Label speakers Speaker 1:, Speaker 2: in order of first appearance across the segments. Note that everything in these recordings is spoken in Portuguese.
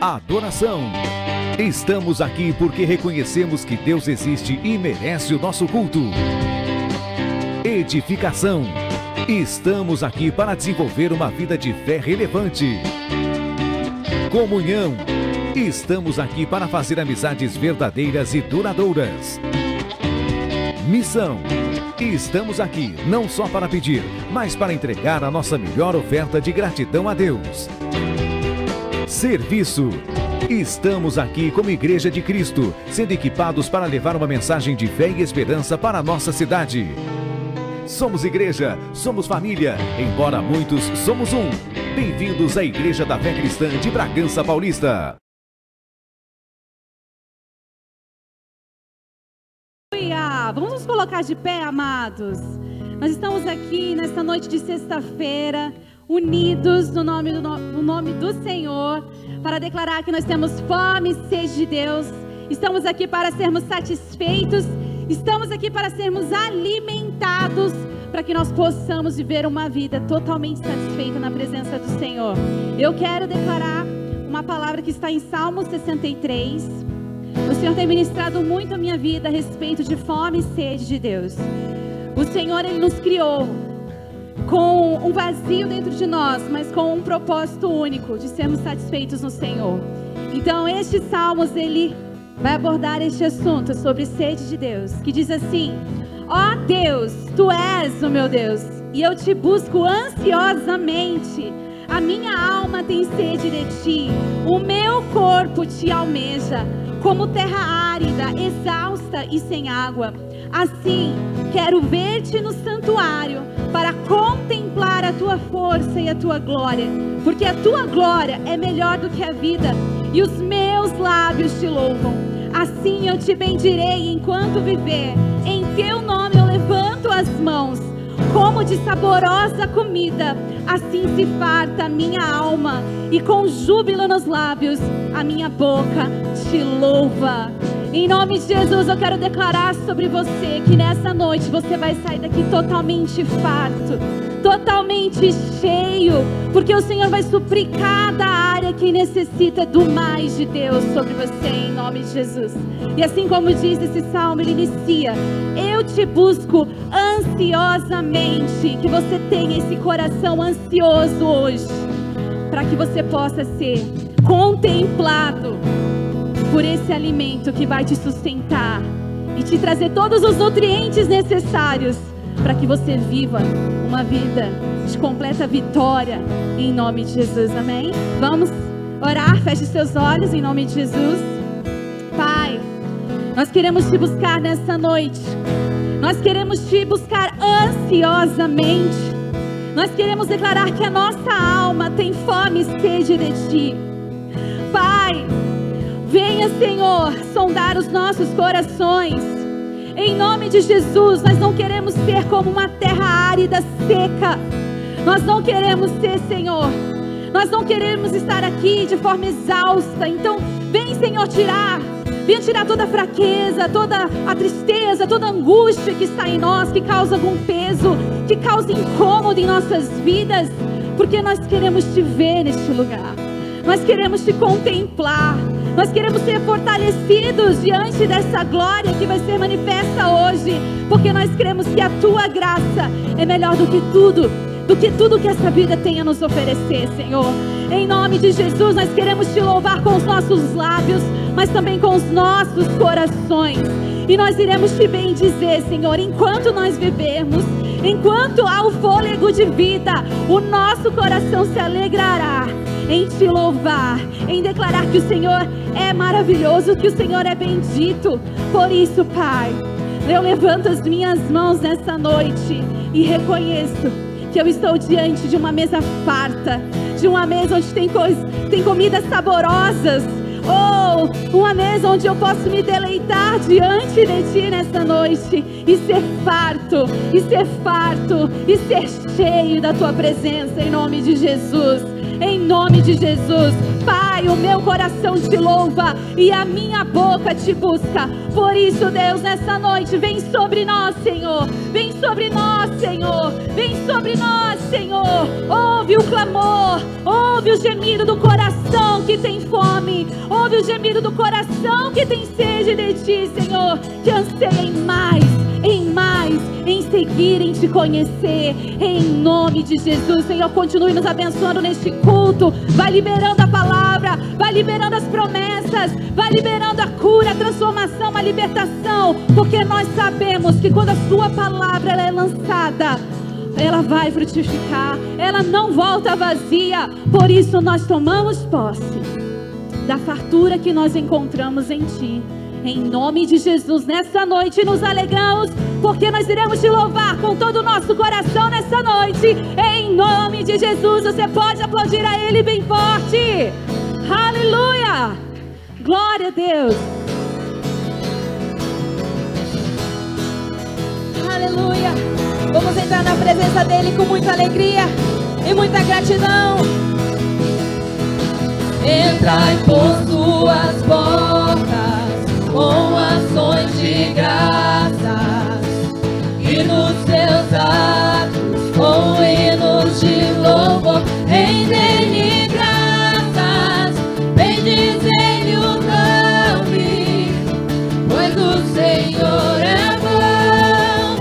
Speaker 1: Adoração. Estamos aqui porque reconhecemos que Deus existe e merece o nosso culto. Edificação. Estamos aqui para desenvolver uma vida de fé relevante. Comunhão. Estamos aqui para fazer amizades verdadeiras e duradouras. Missão. Estamos aqui não só para pedir, mas para entregar a nossa melhor oferta de gratidão a Deus. Serviço. Estamos aqui como Igreja de Cristo, sendo equipados para levar uma mensagem de fé e esperança para a nossa cidade. Somos igreja, somos família, embora muitos somos um. Bem-vindos à Igreja da Fé Cristã de Bragança Paulista.
Speaker 2: Vamos nos colocar de pé, amados. Nós estamos aqui nesta noite de sexta-feira, unidos no nome do Senhor, para declarar que nós temos fome e sede de Deus. Estamos aqui para sermos satisfeitos, estamos aqui para sermos alimentados, para que nós possamos viver uma vida totalmente satisfeita na presença do Senhor. Eu quero declarar uma palavra que está em Salmo 63. O Senhor tem ministrado muito a minha vida a respeito de fome e sede de Deus. O Senhor, Ele nos criou com um vazio dentro de nós, mas com um propósito único, de sermos satisfeitos no Senhor. Então, este Salmos, ele vai abordar este assunto sobre sede de Deus, que diz assim: ó Deus, Tu és o meu Deus, e eu te busco ansiosamente. A minha alma tem sede de Ti, o meu corpo Te almeja, como terra árida, exausta e sem água. Assim, quero ver-te no santuário, para contemplar a Tua força e a Tua glória, porque a Tua glória é melhor do que a vida, e os meus lábios Te louvam. Assim eu Te bendirei enquanto viver, em Teu nome eu levanto as mãos. Como de saborosa comida, assim se farta a minha alma, e com júbilo nos lábios, a minha boca Te louva. Em nome de Jesus, eu quero declarar sobre você que nessa noite você vai sair daqui totalmente farto, totalmente cheio, porque o Senhor vai suprir cada área que necessita do mais de Deus sobre você, em nome de Jesus. E assim como diz esse salmo, ele inicia: eu te busco ansiosamente. Que você tenha esse coração ansioso hoje, para que você possa ser contemplado por esse alimento que vai te sustentar e te trazer todos os nutrientes necessários para que você viva uma vida de completa vitória, em nome de Jesus, amém? Vamos orar, feche seus olhos em nome de Jesus. Pai, nós queremos Te buscar nessa noite, nós queremos Te buscar ansiosamente, nós queremos declarar que a nossa alma tem fome e sede de Ti. Pai, venha, Senhor, sondar os nossos corações. Em nome de Jesus, nós não queremos ser como uma terra árida, seca. Nós não queremos ser, Senhor. Nós não queremos estar aqui de forma exausta. Então, vem, Senhor, venha tirar toda a fraqueza, toda a tristeza, toda a angústia que está em nós, que causa algum peso, que causa incômodo em nossas vidas, porque nós queremos Te ver neste lugar. Nós queremos Te contemplar. Nós queremos ser fortalecidos diante dessa glória que vai ser manifesta hoje, porque nós cremos que a Tua graça é melhor do que tudo que essa vida tem a nos oferecer, Senhor. Em nome de Jesus, nós queremos Te louvar com os nossos lábios, mas também com os nossos corações. E nós iremos Te bendizer, Senhor, enquanto nós vivermos, enquanto há o fôlego de vida, o nosso coração se alegrará em Te louvar, em declarar que o Senhor é maravilhoso, que o Senhor é bendito. Por isso, Pai, eu levanto as minhas mãos nessa noite e reconheço que eu estou diante de uma mesa farta, de uma mesa onde tem comidas saborosas, uma mesa onde eu posso me deleitar diante de Ti nessa noite e ser farto, e ser cheio da Tua presença, em nome de Jesus. Em nome de Jesus, Pai, Pai, o meu coração te louva e a minha boca te busca. Por isso, Deus, nessa noite, vem sobre nós, Senhor. Vem sobre nós, Senhor. Vem sobre nós, Senhor. Ouve o clamor, ouve o gemido do coração que tem fome. Ouve o gemido do coração que tem sede de Ti, Senhor. Que anseia em mais, em seguir, em Te conhecer. Em nome de Jesus, Senhor, continue nos abençoando neste culto. Vai liberando a palavra, vai liberando as promessas, vai liberando a cura, a transformação, a libertação. Porque nós sabemos que quando a Sua palavra ela é lançada, ela vai frutificar, ela não volta vazia. Por isso nós tomamos posse da fartura que nós encontramos em Ti. Em nome de Jesus, nessa noite nos alegramos, porque nós iremos Te louvar com todo o nosso coração nessa noite. Em nome de Jesus, você pode aplaudir a Ele bem forte. Aleluia! Glória a Deus! Aleluia! Vamos entrar na presença dEle com muita alegria e muita gratidão. Entrai por Suas portas com ações de graças e nos Seus atos com hinos de louvor. Rendei-lhe graças, bendizei-lhe o nome, pois o Senhor é bom,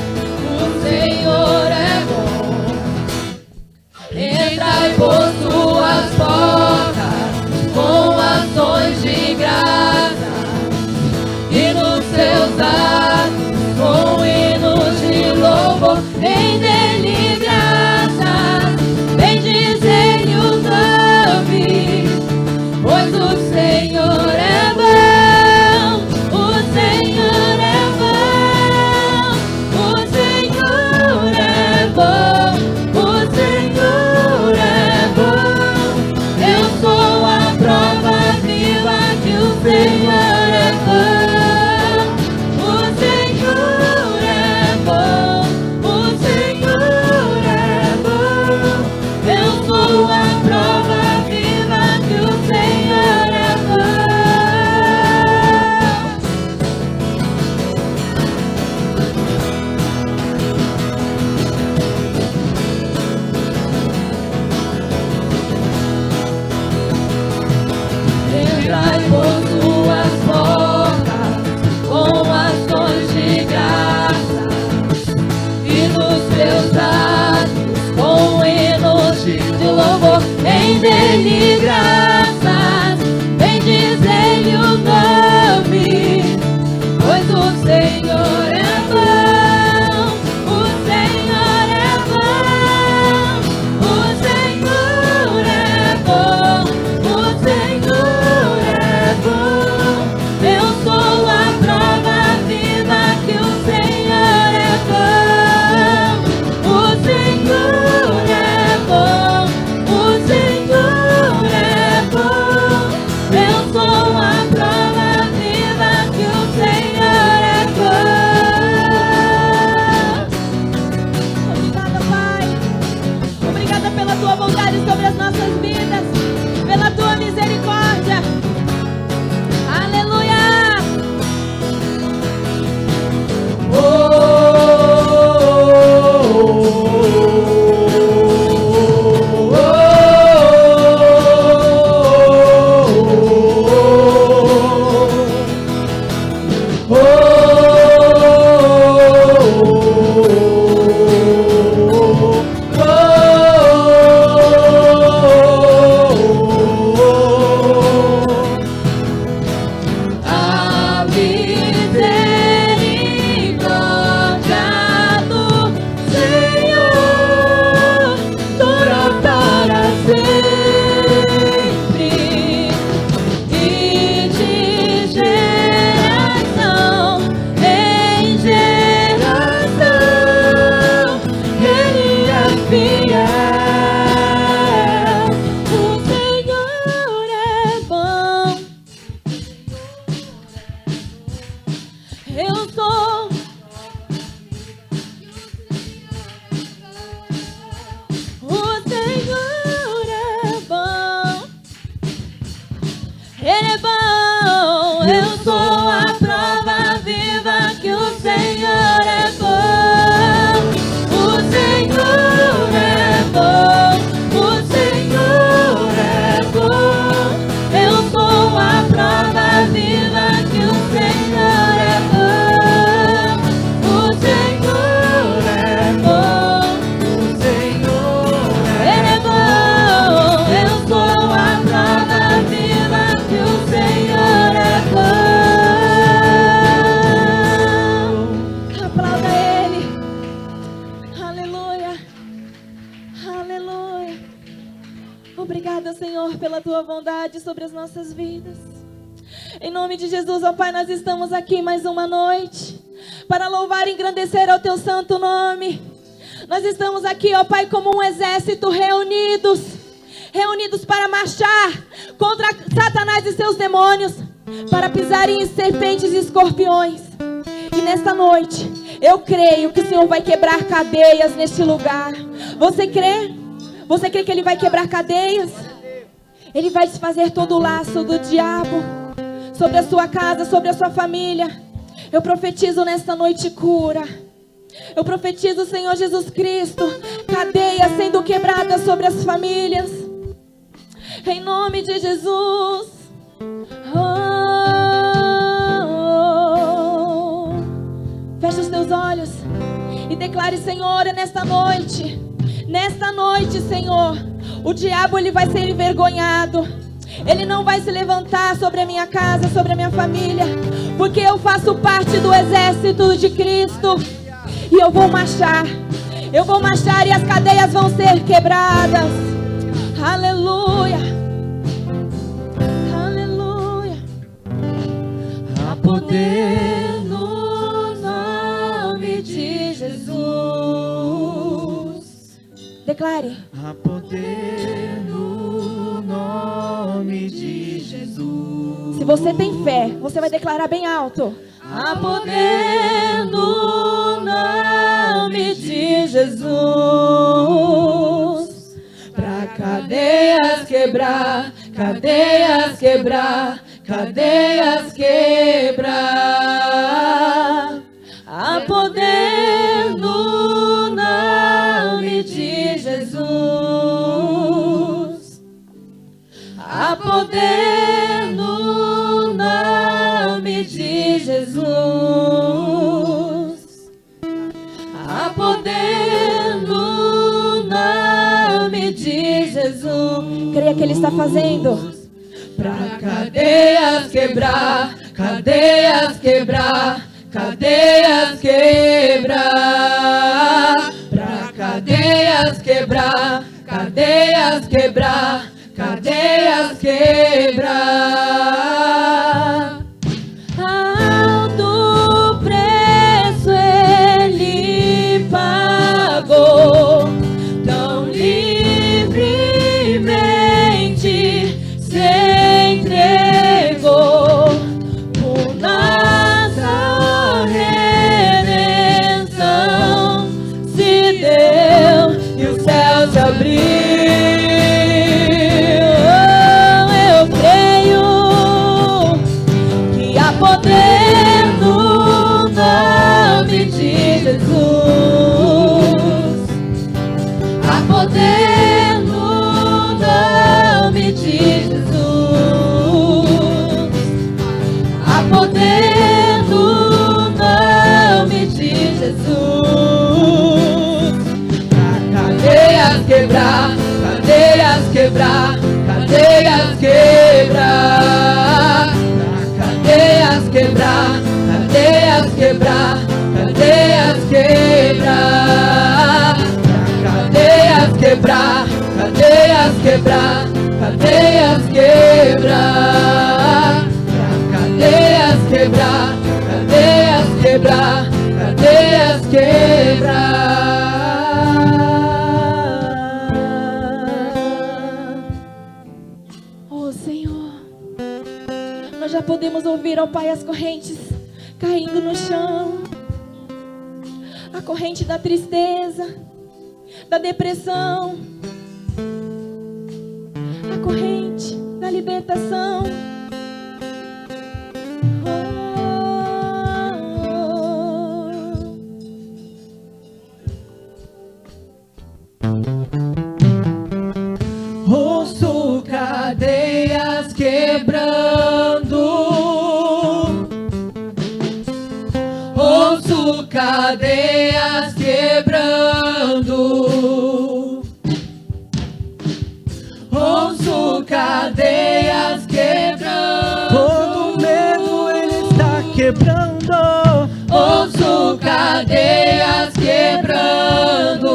Speaker 2: o Senhor é bom. Entrai por Suas portas com ações de graça e nos Seus atos com hinos de louvor. Rendei-lhe graças, bendizei-lhe o nome, pois o Senhor é bom, o Senhor é bom, o Senhor é bom, o Senhor é bom. Eu sou a prova viva que o Senhor é bom. Rendei-lhe graças, bendizei-lhe o nome, pois o Senhor é bom, o Senhor é bom, o Senhor é bom, o Senhor é bom. Eu sou a prova viva que o Senhor é bom, o Senhor é bom, o Senhor é bom. Eu sou a prova viva que o Senhor é bom. Obrigada, Pai. Obrigada pela Tua bondade sobre as nossas vidas, pela Tua misericórdia. Aleluia.
Speaker 3: é bom. Eu sou a prova viva que o Senhor é bom. O Senhor é bom. O Senhor é bom. Eu sou a prova viva que o Senhor é bom. O Senhor é bom. O Senhor é bom. Eu sou a prova viva que o Senhor é bom.
Speaker 2: Aplauda Ele. Aleluia. Aleluia. Obrigada, Senhor, pela Tua bondade sobre as nossas vidas. Em nome de Jesus, ó Pai, nós estamos aqui mais uma noite para louvar e engrandecer ao Teu santo nome. Nós estamos aqui, ó Pai, como um exército reunidos para marchar contra Satanás e seus demônios, para pisarem em serpentes e escorpiões. E nesta noite, eu creio que o Senhor vai quebrar cadeias neste lugar. Você crê? Você crê que Ele vai quebrar cadeias? Ele vai desfazer todo o laço do diabo sobre a sua casa, sobre a sua família. Eu profetizo nesta noite cura. Eu profetizo, Senhor Jesus Cristo, cadeias sendo quebradas sobre as famílias. Em nome de Jesus. Feche os teus olhos e declare, Senhor, nesta noite, Senhor, o diabo ele vai ser envergonhado. Ele não vai se levantar sobre a minha casa, sobre a minha família, porque eu faço parte do exército de Cristo. E eu vou marchar e as cadeias vão ser quebradas. Aleluia, aleluia.
Speaker 3: Há poder no nome de Jesus.
Speaker 2: Declare.
Speaker 3: Há poder no nome de Jesus.
Speaker 2: Se você tem fé, você vai declarar bem alto.
Speaker 3: Há poder no nome de Jesus, pra cadeias quebrar, cadeias quebrar, cadeias quebrar. Há poder no nome de Jesus. Há poder no nome de Jesus. Há poder no nome de Jesus.
Speaker 2: Creia que Ele está fazendo.
Speaker 3: Pra cadeias quebrar, cadeias quebrar, cadeias quebrar. Pra cadeias quebrar, cadeias quebrar, cadeias quebrar. Alto preço Ele pagou, tão livremente se entregou. Por nossa redenção se deu e o céu se abriu. Quebrar, cadeias quebrar, cadeias quebrar, cadeias quebrar, cadeias quebrar, cadeias quebrar, cadeias quebrar, cadeias quebrar, cadeias quebrar, cadeias quebrar, cadeias quebrar, cadeias quebrar.
Speaker 2: Já podemos ouvir, ó Pai, as correntes caindo no chão. A corrente da tristeza, da depressão, a corrente da libertação.
Speaker 4: Ouço cadeias quebrando, ouço cadeias quebrando, ouço cadeias quebrando.
Speaker 5: Todo medo ele está quebrando.
Speaker 4: Ouço cadeias quebrando.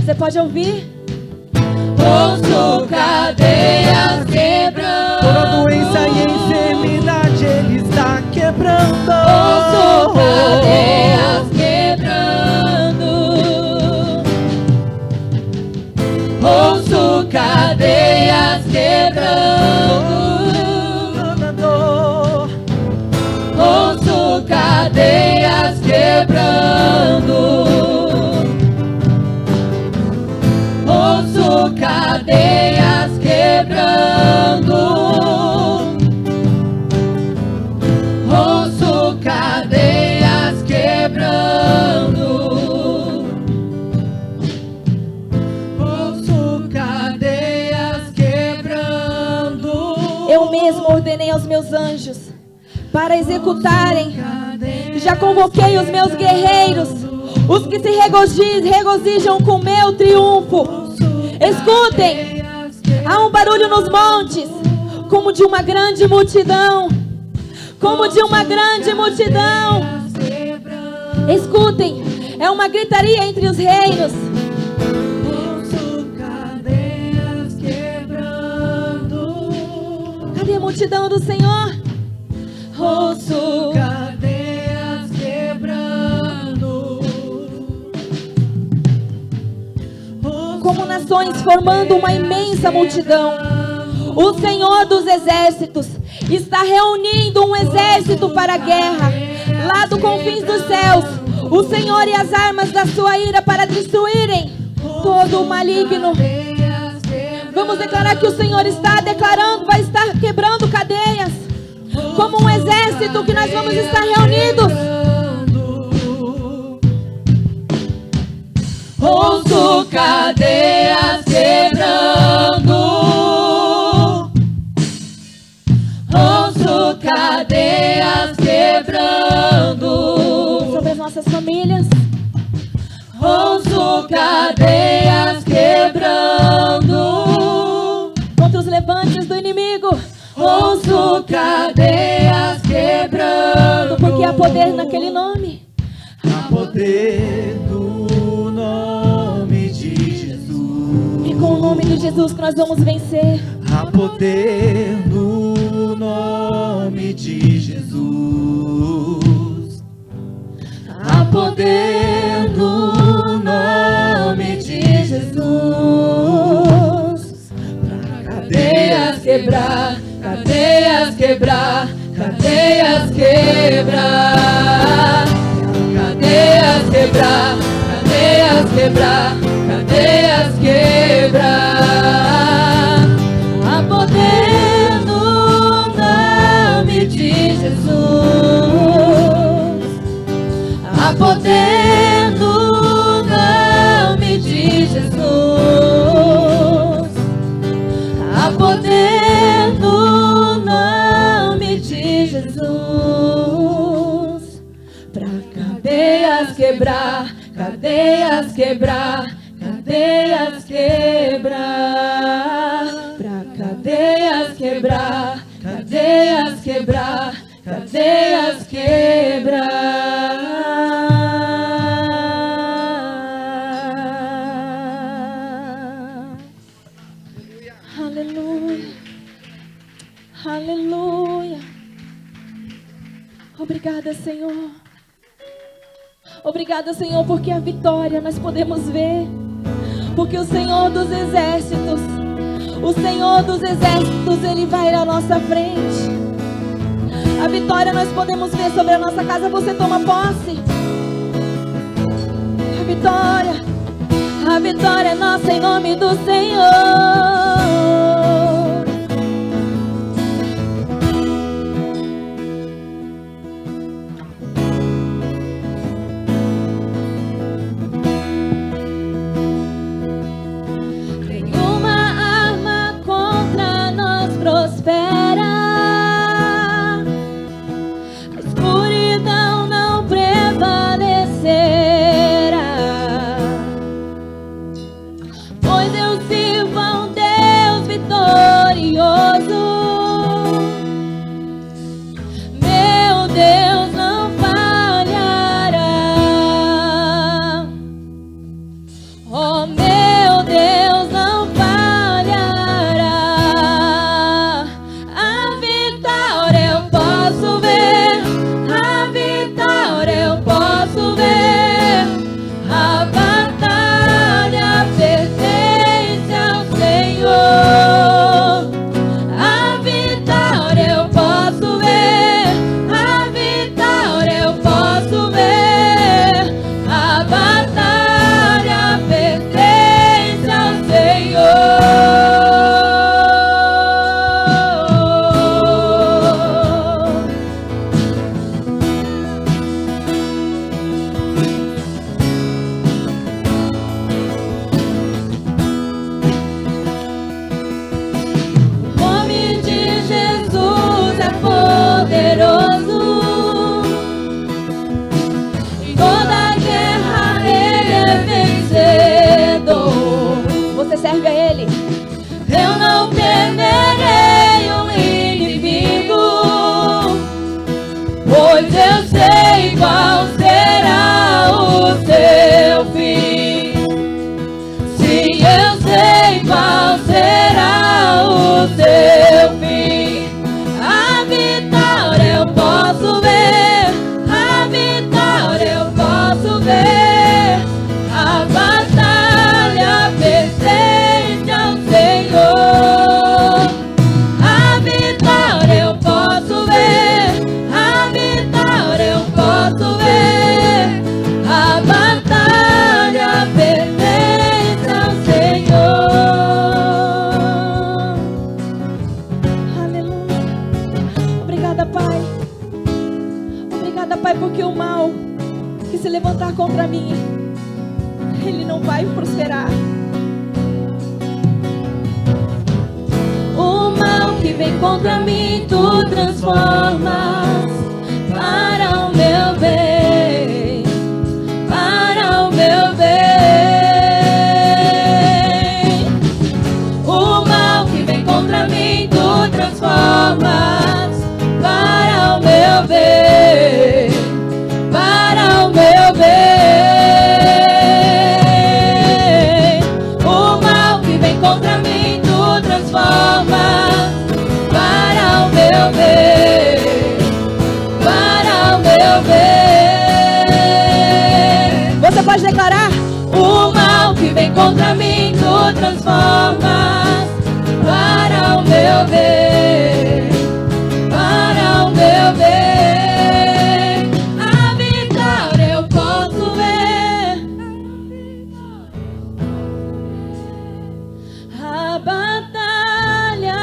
Speaker 3: Você pode ouvir?
Speaker 4: Ouço cadeias quebrando.
Speaker 5: Toda doença e enfermidade ele está quebrando.
Speaker 4: Ouço cadeias quebrando. Ouço cadeias quebrando. Ouço cadeias quebrando. Ouço cadeias quebrando. Ouço cadeias quebrando. Ouço cadeias quebrando.
Speaker 3: Eu mesmo ordenei aos meus anjos para executarem. Já convoquei os meus guerreiros, os que se regozijam com meu triunfo. Escutem, há um barulho nos montes, como de uma grande multidão. Como de uma grande multidão. Escutem, é uma gritaria entre os reinos. Cadê a multidão do Senhor?
Speaker 4: Ouço cadeias quebrando.
Speaker 3: Como nações formando uma imensa multidão. O Senhor dos exércitos está reunindo um exército para a guerra. Lá do confins dos céus, o Senhor e as armas da sua ira para destruírem todo o maligno. Vamos declarar que o Senhor está declarando, vai estar quebrando cadeias. Como um exército que nós vamos estar reunidos.
Speaker 4: Ouço cadeias quebrando. Ouço cadeias quebrando.
Speaker 3: Sobre as nossas famílias.
Speaker 4: Ouço cadeias quebrando.
Speaker 3: Contra os levantes do inimigo.
Speaker 4: Ouço cadeias quebrando.
Speaker 3: Porque há poder naquele nome.
Speaker 5: Há poder no nome de Jesus.
Speaker 3: É com o nome de Jesus que nós vamos vencer.
Speaker 5: Há poder no nome de Jesus.
Speaker 4: Há poder no nome de Jesus. Cadeias quebrar, cadeias quebrar, cadeias quebrar. Cadeias quebrar, cadeias quebrar, cadeias quebrar. Há poder no nome de Jesus. Há poder no nome de Jesus. Há poder no nome de Jesus. Pra cadeias quebrar, cadeias quebrar, cadeias quebrar. Pra cadeias quebrar, cadeias quebrar, cadeias quebrar.
Speaker 3: Aleluia. Aleluia. Obrigada, Senhor. Obrigada, Senhor, porque a vitória nós podemos ver. Porque o Senhor dos exércitos, Ele vai à nossa frente. A vitória nós podemos ver sobre a nossa casa. Você toma posse. A vitória é nossa em nome do Senhor.
Speaker 4: ele não vai prosperar.
Speaker 3: O mal que vem contra mim, tu transformas para o meu bem, para o meu bem. O mal que vem contra mim, tu transformas para o meu bem, para o meu bem. O mal que vem contra mim, tu transformas para o meu bem, para o meu bem.
Speaker 4: Você pode declarar?
Speaker 3: O mal que vem contra mim, tu transformas para o meu bem, para o meu bem. A vitória eu posso ver, a batalha,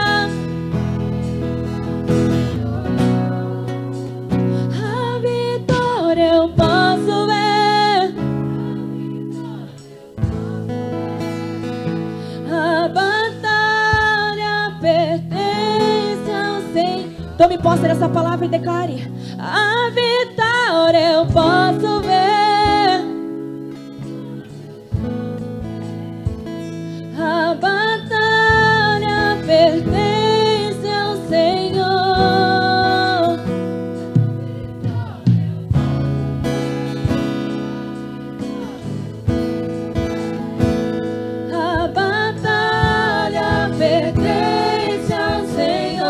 Speaker 3: a vitória eu posso ver. A batalha pertence ao Senhor.
Speaker 4: Tome posse dessa palavra e declare.
Speaker 3: A vitória eu posso ver. A batalha pertence ao Senhor. A batalha pertence ao Senhor.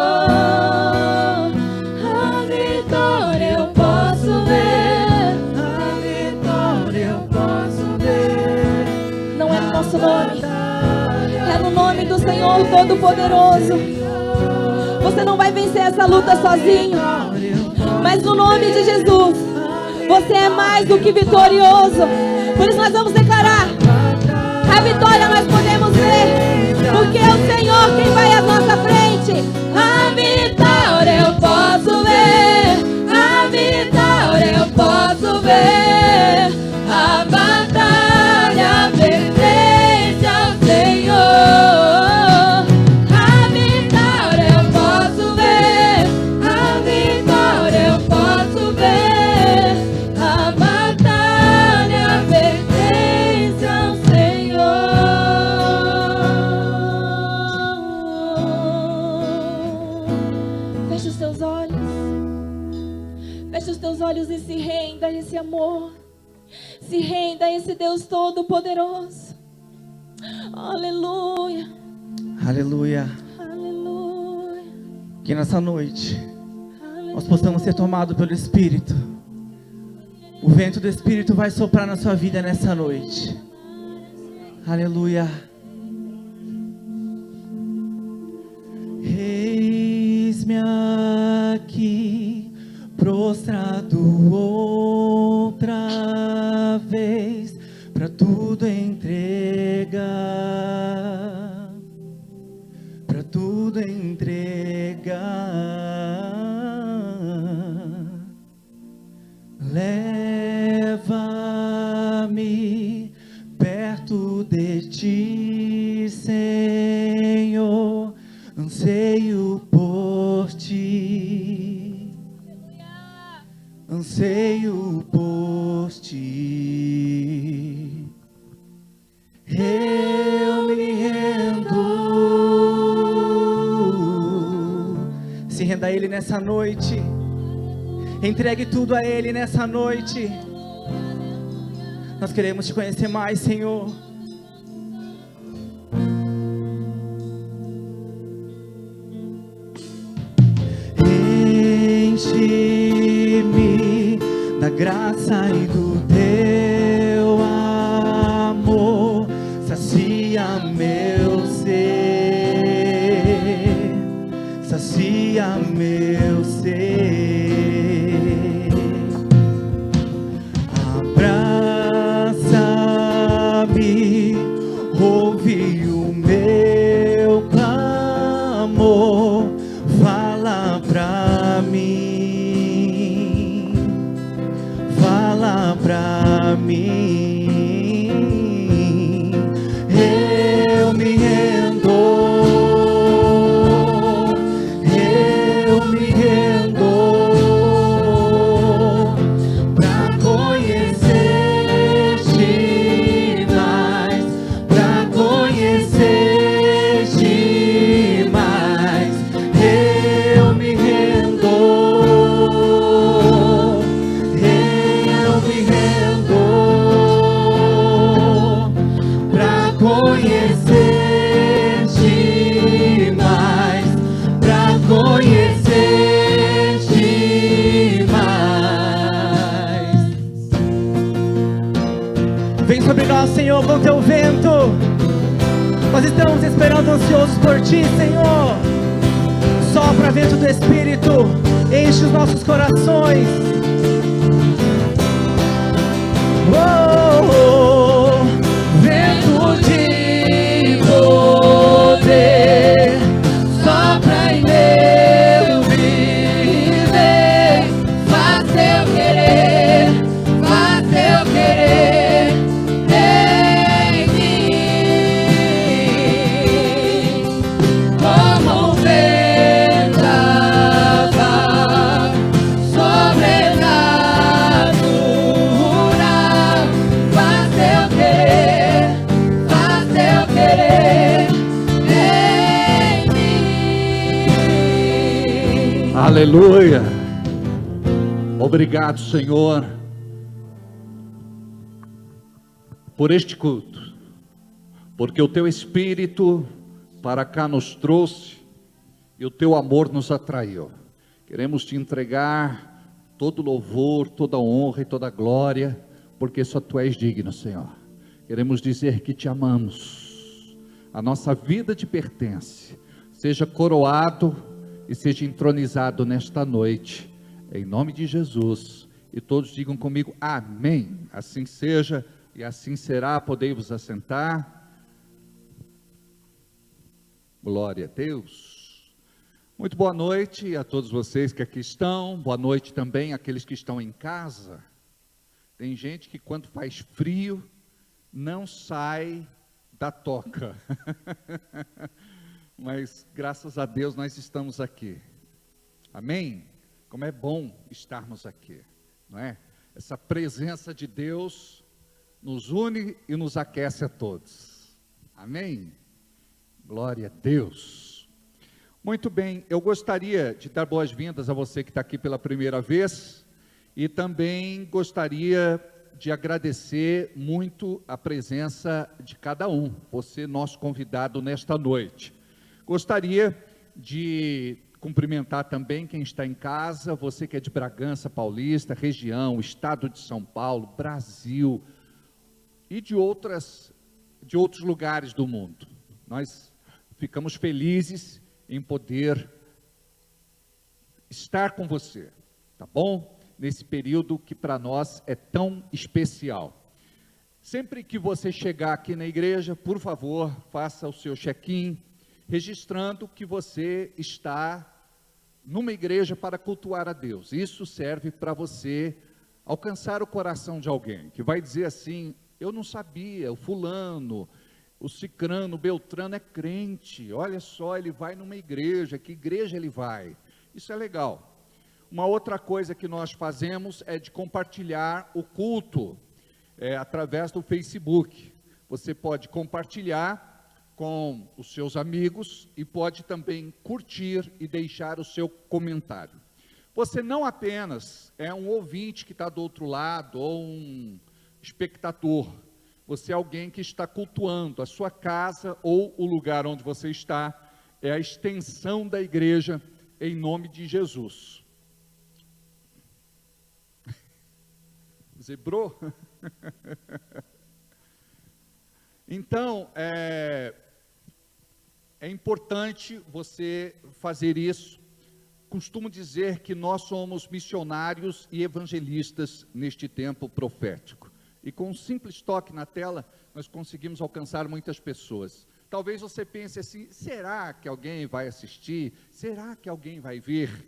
Speaker 3: A vitória eu posso ver. A vitória eu posso ver.
Speaker 4: Não é no nosso nome, é no nome do Senhor Todo-Poderoso. Você não vai vencer essa luta sozinho, mas no nome de Jesus, você é mais do que vitorioso. Por isso nós vamos declarar. A vitória nós podemos ver, porque é o Senhor quem vai à nossa frente.
Speaker 3: A vitória eu posso ver. A vitória eu posso ver. A batalha pertence ao Senhor. A vitória eu posso ver. A vitória eu posso ver. A batalha pertence ao Senhor.
Speaker 4: Feche os teus olhos. Feche os teus olhos e se renda a esse amor. Se renda a esse Deus Todo-Poderoso. Aleluia.
Speaker 5: Aleluia.
Speaker 4: Aleluia.
Speaker 5: Que nessa noite nós possamos ser tomados pelo Espírito. O vento do Espírito vai soprar na sua vida nessa noite. Aleluia. Eis-me aqui, prostrado outra vez, pra tudo entregar, pra tudo entregar. Leva-me perto de ti, Senhor, anseio por ti, anseio por ti. Eu me rendo. Se renda a Ele nessa noite. Entregue tudo a Ele nessa noite. Nós queremos te conhecer mais, Senhor. Enche-me da graça e do teu amor. Sacia meu ser. Sacia meu ser. Abraça-me, ouve o meu clamor, fala pra mim, fala pra Senhor, com teu vento. Nós estamos esperando ansiosos por ti, Senhor. Sopra vento do Espírito, enche os nossos corações. Oh, vento de poder, sopra em meu viver, faz teu querer em mim, como um vendaval sobrenatural, faz teu querer em mim.
Speaker 6: Aleluia. Obrigado, Senhor, por este culto, porque o teu Espírito para cá nos trouxe e o teu amor nos atraiu. Queremos te entregar todo louvor, toda honra e toda glória, porque só tu és digno, Senhor. Queremos dizer que te amamos. A nossa vida te pertence. Seja coroado e seja entronizado nesta noite, em nome de Jesus. E todos digam comigo, amém. Assim seja e assim será. Podei-vos assentar. Glória a Deus. Muito boa noite a todos vocês que aqui estão. Boa noite também àqueles que estão em casa. Tem gente que quando faz frio não sai da toca. Mas graças a Deus nós estamos aqui. Amém? Como é bom estarmos aqui, não é? Essa presença de Deus nos une e nos aquece a todos. Amém? Glória a Deus. Muito bem, eu gostaria de dar boas-vindas a você que está aqui pela primeira vez e também gostaria de agradecer muito a presença de cada um, você nosso convidado nesta noite. Gostaria de cumprimentar também quem está em casa, você que é de Bragança Paulista, região, estado de São Paulo, Brasil e de outros lugares do mundo. Nós ficamos felizes em poder estar com você, tá bom? Nesse período que para nós é tão especial. Sempre que você chegar aqui na igreja, por favor, faça o seu check-in, registrando que você está numa igreja para cultuar a Deus. Isso serve para você alcançar o coração de alguém, que vai dizer assim, eu não sabia, o fulano, o cicrano, o beltrano é crente, olha só, ele vai numa igreja, que igreja ele vai? Isso é legal. Uma outra coisa que nós fazemos é de compartilhar o culto, através do Facebook. Você pode compartilhar com os seus amigos e pode também curtir e deixar o seu comentário. Você não apenas é um ouvinte que está do outro lado ou um espectador, você é alguém que está cultuando. A sua casa ou o lugar onde você está é a extensão da igreja em nome de Jesus. Zebrou? Então, é importante você fazer isso. Costumo dizer que nós somos missionários e evangelistas neste tempo profético. E com um simples toque na tela, nós conseguimos alcançar muitas pessoas. Talvez você pense assim, será que alguém vai assistir? Será que alguém vai ver?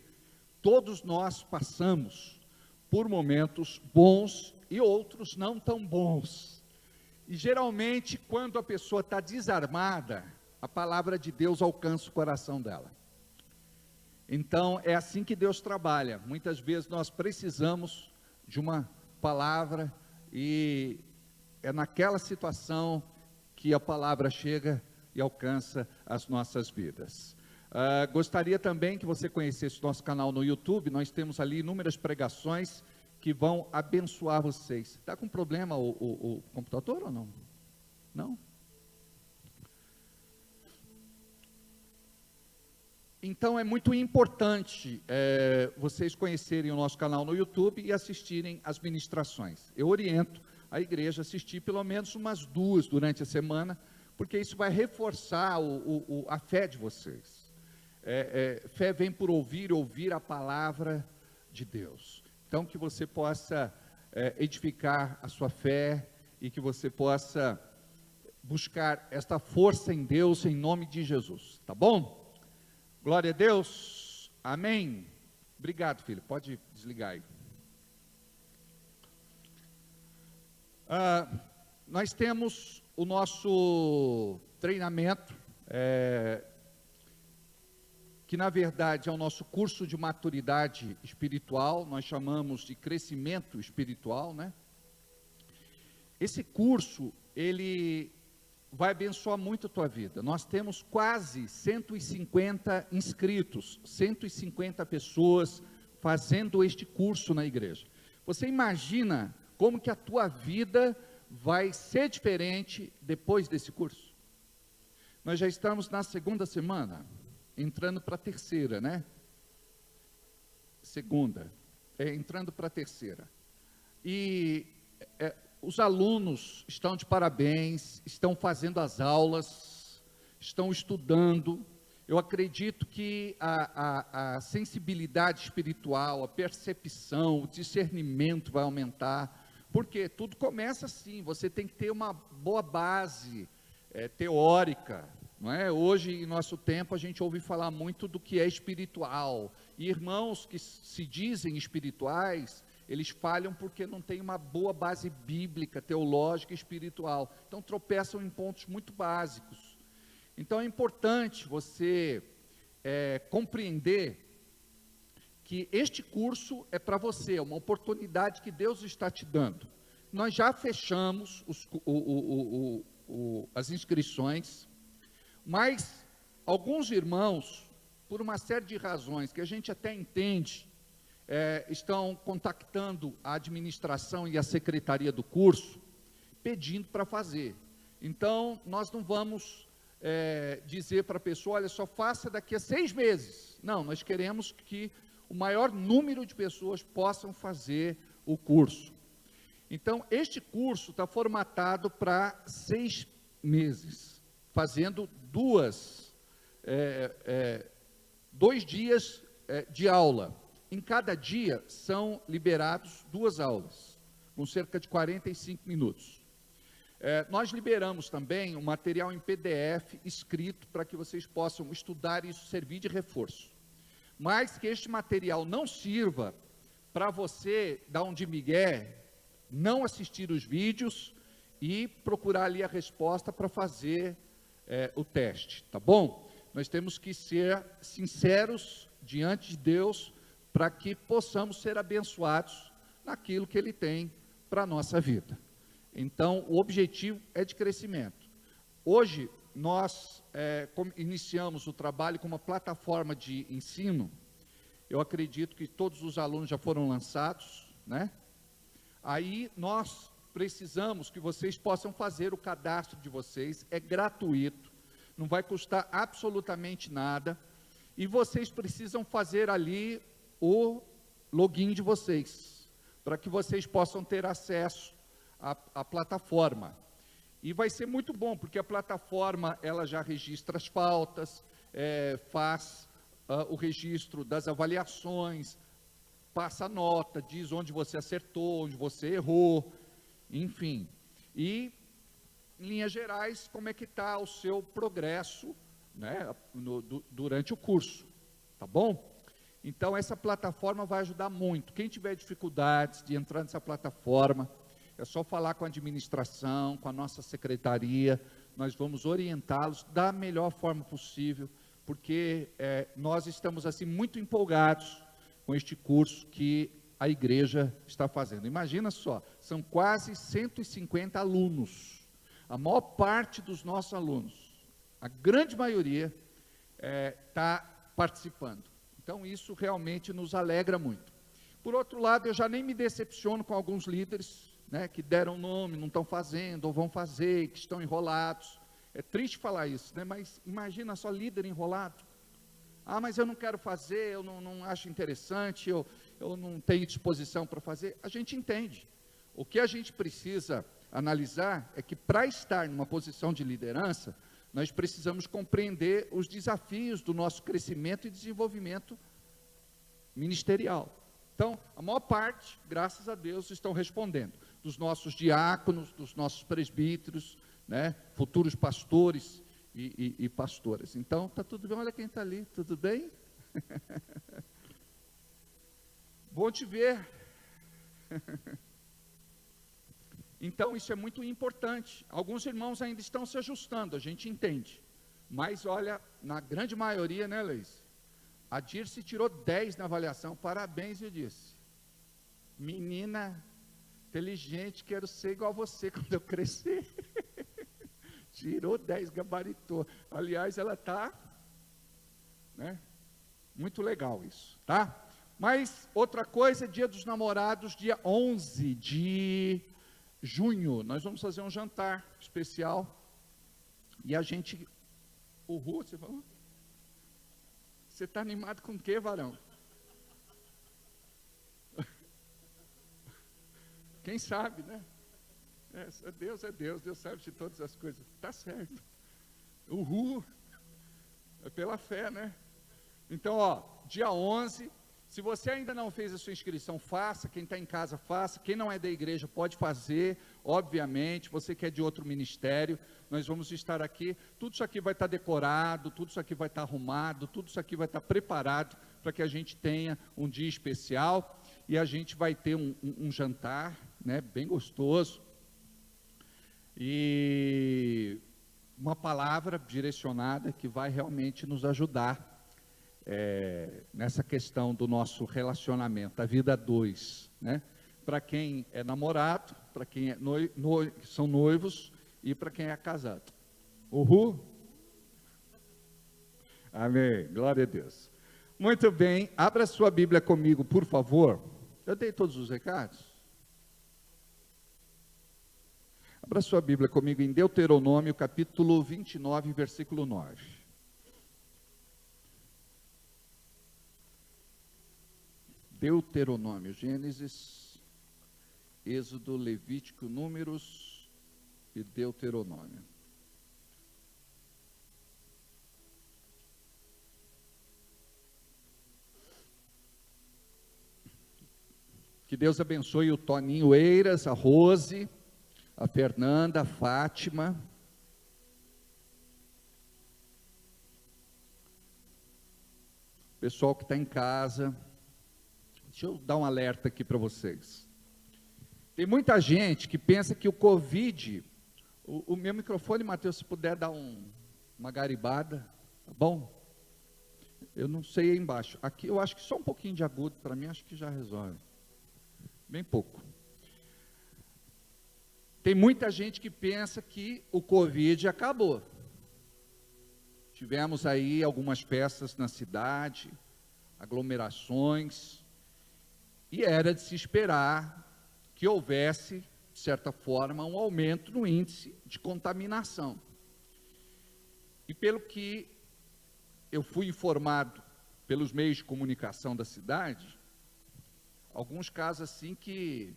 Speaker 6: Todos nós passamos por momentos bons e outros não tão bons. E geralmente, quando a pessoa está desarmada, a palavra de Deus alcança o coração dela. Então, é assim que Deus trabalha. Muitas vezes nós precisamos de uma palavra e é naquela situação que a palavra chega e alcança as nossas vidas. Gostaria também que você conhecesse o nosso canal no YouTube. Nós temos ali inúmeras pregações que vão abençoar vocês. Está com problema o computador ou não? Não? Então é muito importante vocês conhecerem o nosso canal no YouTube e assistirem às ministrações. Eu oriento a igreja assistir pelo menos umas 2 durante a semana, porque isso vai reforçar a fé de vocês. Fé vem por ouvir a palavra de Deus. Então, que você possa edificar a sua fé e que você possa buscar esta força em Deus, em nome de Jesus, tá bom? Glória a Deus, amém. Obrigado, filho, pode desligar aí. Nós temos o nosso treinamento, que na verdade é o nosso curso de maturidade espiritual, nós chamamos de crescimento espiritual, né? Esse curso, ele vai abençoar muito a tua vida. Nós temos quase 150 inscritos, 150 pessoas fazendo este curso na igreja. Você imagina como que a tua vida vai ser diferente depois desse curso? Nós já estamos na 2ª semana, entrando para a 3ª, né? Entrando para a 3ª. E os alunos estão de parabéns, estão fazendo as aulas, estão estudando. Eu acredito que a sensibilidade espiritual, a percepção, o discernimento vai aumentar, porque tudo começa assim, você tem que ter uma boa base teórica, não é? Hoje, em nosso tempo, a gente ouve falar muito do que é espiritual, e irmãos que se dizem espirituais, eles falham porque não tem uma boa base bíblica, teológica e espiritual, então tropeçam em pontos muito básicos. Então é importante você compreender que este curso é para você, é uma oportunidade que Deus está te dando. Nós já fechamos as inscrições, mas alguns irmãos, por uma série de razões que a gente até entende, estão contactando a administração e a secretaria do curso, pedindo para fazer. Então, nós não vamos dizer para a pessoa, olha, só faça daqui a 6 meses. Não, nós queremos que o maior número de pessoas possam fazer o curso. Então, este curso está formatado para 6 meses, fazendo 2 dias de aula. Em cada dia são liberados 2 aulas, com cerca de 45 minutos. Nós liberamos também um material em PDF escrito para que vocês possam estudar e isso servir de reforço. Mas que este material não sirva para você dar um de migué, não assistir os vídeos e procurar ali a resposta para fazer o teste, tá bom? Nós temos que ser sinceros diante de Deus para que possamos ser abençoados naquilo que Ele tem para a nossa vida. Então, o objetivo é de crescimento. Hoje, nós iniciamos o trabalho com uma plataforma de ensino. Eu acredito que todos os alunos já foram lançados, né? Aí, nós precisamos que vocês possam fazer o cadastro de vocês, é gratuito, não vai custar absolutamente nada, e vocês precisam fazer ali o login de vocês, para que vocês possam ter acesso à plataforma. E vai ser muito bom, porque a plataforma, ela já registra as faltas, faz o registro das avaliações, passa a nota, diz onde você acertou, onde você errou, enfim. E, em linhas gerais, como é que está o seu progresso, né, durante o curso, tá bom? Então, essa plataforma vai ajudar muito. Quem tiver dificuldades de entrar nessa plataforma, é só falar com a administração, com a nossa secretaria, nós vamos orientá-los da melhor forma possível, porque nós estamos assim muito empolgados com este curso que a igreja está fazendo. Imagina só, são quase 150 alunos, a maior parte dos nossos alunos, a grande maioria está participando. Então isso realmente nos alegra muito. Por outro lado, eu já nem me decepciono com alguns líderes, né, que deram nome, não estão fazendo, ou vão fazer, que estão enrolados. É triste falar isso, né, mas imagina só líder enrolado. Ah, mas eu não quero fazer, eu não acho interessante, eu não tenho disposição para fazer. A gente entende. O que a gente precisa analisar é que para estar numa posição de liderança, nós precisamos compreender os desafios do nosso crescimento e desenvolvimento ministerial. Então, a maior parte, graças a Deus, estão respondendo. Dos nossos diáconos, dos nossos presbíteros, né, futuros pastores e pastoras. Então, está tudo bem? Olha quem está ali, tudo bem? Bom te ver. Então, isso é muito importante. Alguns irmãos ainda estão se ajustando, a gente entende. Mas, olha, na grande maioria, né, Leis? A Dirce tirou 10 na avaliação, parabéns, eu disse. Menina inteligente, quero ser igual a você quando eu crescer. Tirou 10, gabaritou. Aliás, ela está, né? Muito legal isso, tá? Mas, outra coisa, Dia dos Namorados, dia 11 de junho, nós vamos fazer um jantar especial, e a gente, você falou? Você está animado com o quê, varão? Quem sabe, né? Deus, Deus sabe de todas as coisas, tá certo, é pela fé, né? Então, ó, dia 11, se você ainda não fez a sua inscrição, faça. Quem está em casa, faça. Quem não é da igreja, pode fazer, obviamente. Você que é de outro ministério, nós vamos estar aqui. Tudo isso aqui vai estar decorado, tudo isso aqui vai estar arrumado, tudo isso aqui vai estar preparado para que a gente tenha um dia especial. E a gente vai ter um jantar, né, bem gostoso. E uma palavra direcionada que vai realmente nos ajudar nessa questão do nosso relacionamento, a vida a dois, né? Para quem é namorado, para quem é são noivos e para quem é casado. Amém, glória a Deus. Muito bem, abra sua Bíblia comigo, por favor. Eu dei todos os recados? Abra sua Bíblia comigo em Deuteronômio, capítulo 29, versículo 9. Deuteronômio, Gênesis, Êxodo, Levítico, Números e Deuteronômio. Que Deus abençoe o Toninho Eiras, a Rose, a Fernanda, a Fátima. Pessoal que está em casa. Deixa eu dar um alerta aqui para vocês. Tem muita gente que pensa que o Covid, o meu microfone, Mateus, se puder dar uma garibada, tá bom? Eu não sei aí embaixo. Aqui eu acho que só um pouquinho de agudo, para mim acho que já resolve. Bem pouco. Tem muita gente que pensa que o Covid acabou. Tivemos aí algumas festas na cidade, aglomerações, e era de se esperar que houvesse, de certa forma, um aumento no índice de contaminação. E pelo que eu fui informado pelos meios de comunicação da cidade, alguns casos assim que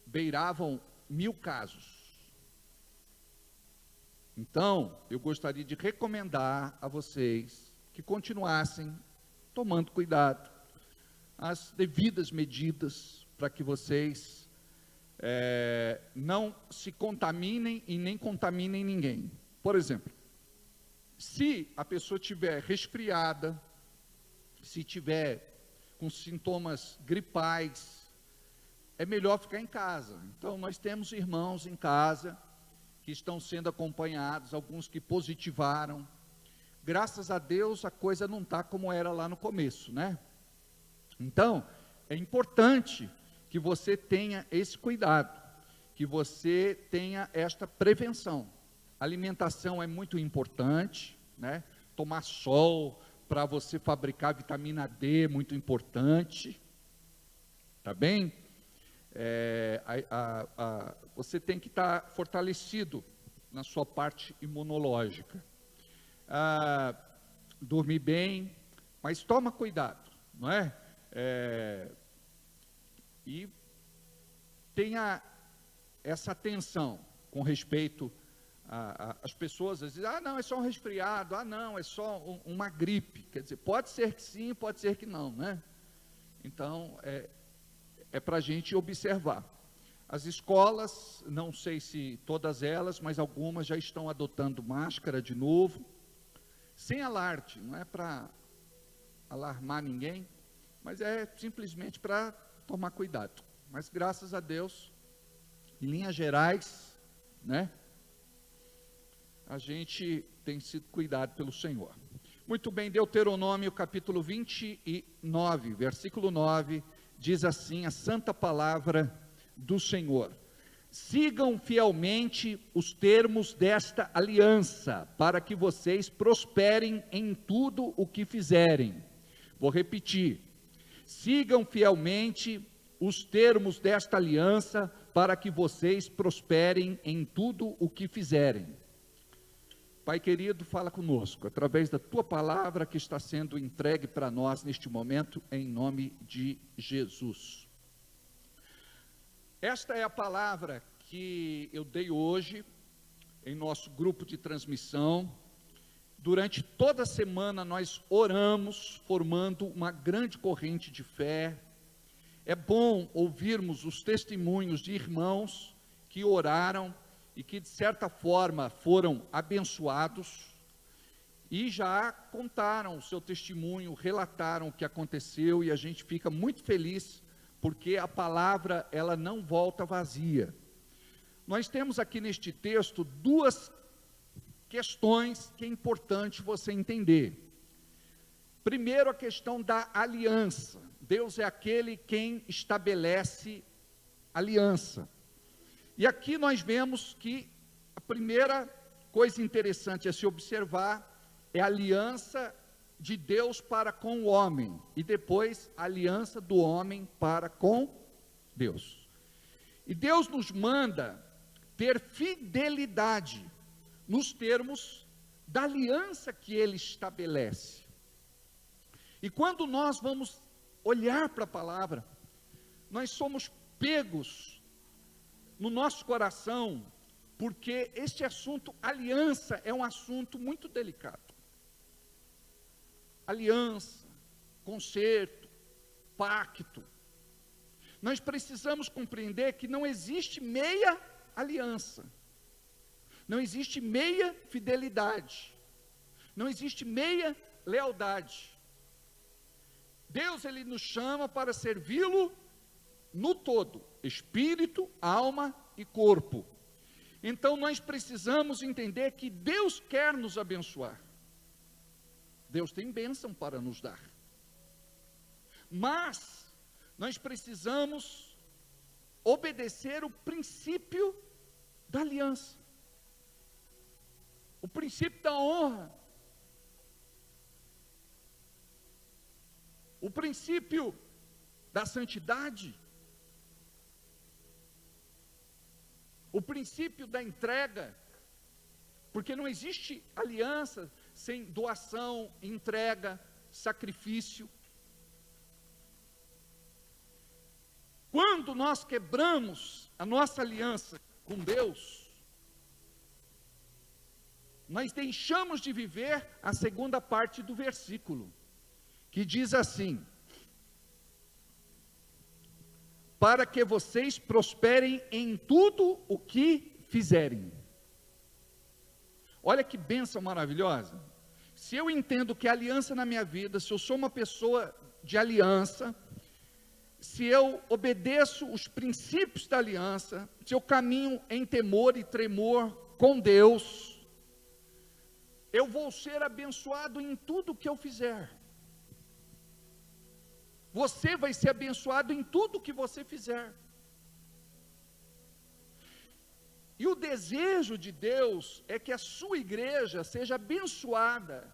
Speaker 6: beiravam 1000 casos. Então, eu gostaria de recomendar a vocês que continuassem tomando cuidado, as devidas medidas para que vocês não se contaminem e nem contaminem ninguém. Por exemplo, se a pessoa estiver resfriada, se tiver com sintomas gripais, é melhor ficar em casa. Então, nós temos irmãos em casa que estão sendo acompanhados, alguns que positivaram. Graças a Deus, a coisa não está como era lá no começo, né? Então, é importante que você tenha esse cuidado, que você tenha esta prevenção. A alimentação é muito importante, né? Tomar sol para você fabricar vitamina D é muito importante, tá bem? Você tem que estar fortalecido na sua parte imunológica. Dormir bem, mas toma cuidado, não é? E tenha essa atenção com respeito às pessoas, às vezes, não, é só um resfriado, não, é só uma gripe. Quer dizer, pode ser que sim, pode ser que não, né? Então, é para a gente observar. As escolas, não sei se todas elas, mas algumas já estão adotando máscara de novo, sem alarde, não é para alarmar ninguém, mas é simplesmente para tomar cuidado. Mas graças a Deus, em linhas gerais, né, a gente tem sido cuidado pelo Senhor. Muito bem, Deuteronômio capítulo 29, versículo 9, diz assim a santa palavra do Senhor: sigam fielmente os termos desta aliança, para que vocês prosperem em tudo o que fizerem. Vou repetir: sigam fielmente os termos desta aliança, para que vocês prosperem em tudo o que fizerem. Pai querido, fala conosco, através da Tua palavra que está sendo entregue para nós neste momento, em nome de Jesus. Esta é a palavra que eu dei hoje, em nosso grupo de transmissão. Durante toda a semana nós oramos, formando uma grande corrente de fé. É bom ouvirmos os testemunhos de irmãos que oraram e que de certa forma foram abençoados e já contaram o seu testemunho, relataram o que aconteceu, e a gente fica muito feliz porque a palavra ela não volta vazia. Nós temos aqui neste texto duas questões que é importante você entender. Primeiro, a questão da aliança. Deus é aquele quem estabelece aliança. E aqui nós vemos que a primeira coisa interessante a se observar é a aliança de Deus para com o homem, e depois a aliança do homem para com Deus. E Deus nos manda ter fidelidade nos termos da aliança que Ele estabelece. E quando nós vamos olhar para a palavra, nós somos pegos no nosso coração, porque este assunto, aliança, é um assunto muito delicado. Aliança, concerto, pacto. Nós precisamos compreender que não existe meia aliança, não existe meia fidelidade, não existe meia lealdade. Deus, Ele nos chama para servi-lo no todo, espírito, alma e corpo. Então nós precisamos entender que Deus quer nos abençoar. Deus tem bênção para nos dar. Mas nós precisamos obedecer o princípio da aliança, o princípio da honra, o princípio da santidade, o princípio da entrega, porque não existe aliança sem doação, entrega, sacrifício. Quando nós quebramos a nossa aliança com Deus, nós deixamos de viver a segunda parte do versículo, que diz assim: para que vocês prosperem em tudo o que fizerem. Olha que bênção maravilhosa. Se eu entendo que a aliança na minha vida, se eu sou uma pessoa de aliança, se eu obedeço os princípios da aliança, se eu caminho em temor e tremor com Deus, eu vou ser abençoado em tudo que eu fizer. Você vai ser abençoado em tudo que você fizer. E o desejo de Deus é que a sua igreja seja abençoada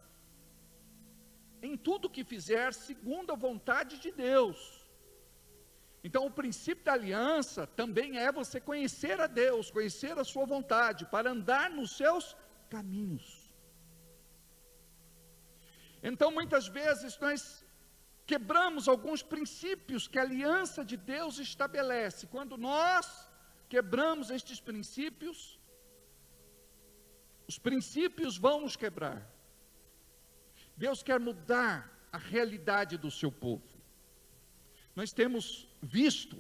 Speaker 6: em tudo que fizer, segundo a vontade de Deus. Então, o princípio da aliança também é você conhecer a Deus, conhecer a sua vontade, para andar nos seus caminhos. Então, muitas vezes nós quebramos alguns princípios que a aliança de Deus estabelece. Quando nós quebramos estes princípios, os princípios vão nos quebrar. Deus quer mudar a realidade do seu povo. Nós temos visto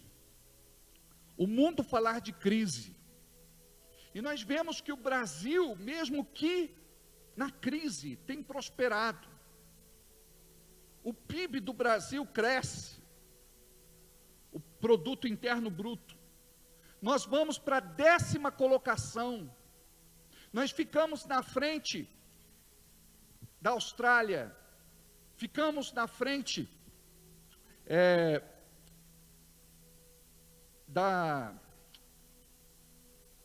Speaker 6: o mundo falar de crise. E nós vemos que o Brasil, mesmo que na crise, tem prosperado. O PIB do Brasil cresce. O produto interno bruto. Nós vamos para a 10ª colocação. Nós ficamos na frente da Austrália, ficamos na frente da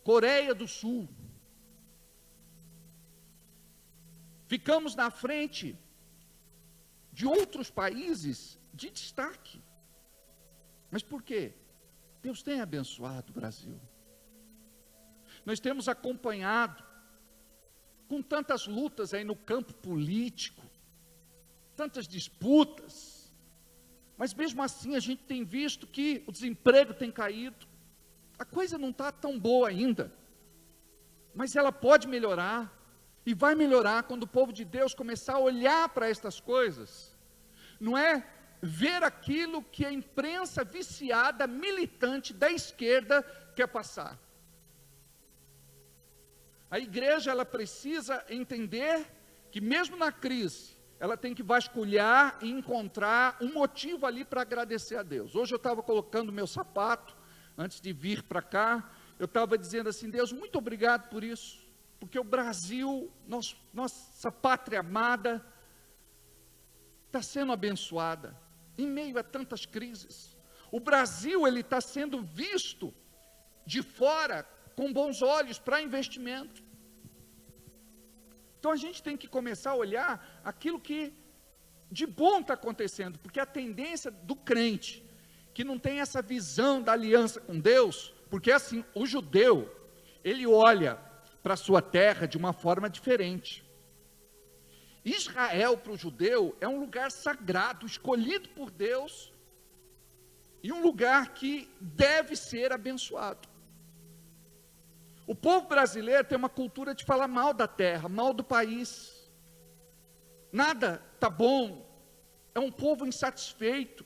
Speaker 6: Coreia do Sul, ficamos na frente de outros países de destaque. Mas por quê? Deus tem abençoado o Brasil. Nós temos acompanhado com tantas lutas aí no campo político, tantas disputas, mas mesmo assim a gente tem visto que o desemprego tem caído, a coisa não está tão boa ainda, mas ela pode melhorar, e vai melhorar quando o povo de Deus começar a olhar para estas coisas, não é ver aquilo que a imprensa viciada, militante da esquerda quer passar. A igreja, ela precisa entender que mesmo na crise, ela tem que vasculhar e encontrar um motivo ali para agradecer a Deus. Hoje eu estava colocando meu sapato, antes de vir para cá, eu estava dizendo assim, Deus, muito obrigado por isso, porque o Brasil, nossa pátria amada, está sendo abençoada, em meio a tantas crises. O Brasil, ele está sendo visto de fora, com bons olhos para investimento. Então a gente tem que começar a olhar aquilo que de bom está acontecendo, porque a tendência do crente, que não tem essa visão da aliança com Deus, porque assim, o judeu, ele olha para a sua terra de uma forma diferente. Israel para o judeu é um lugar sagrado, escolhido por Deus, e um lugar que deve ser abençoado. O povo brasileiro tem uma cultura de falar mal da terra, mal do país. Nada está bom. É um povo insatisfeito,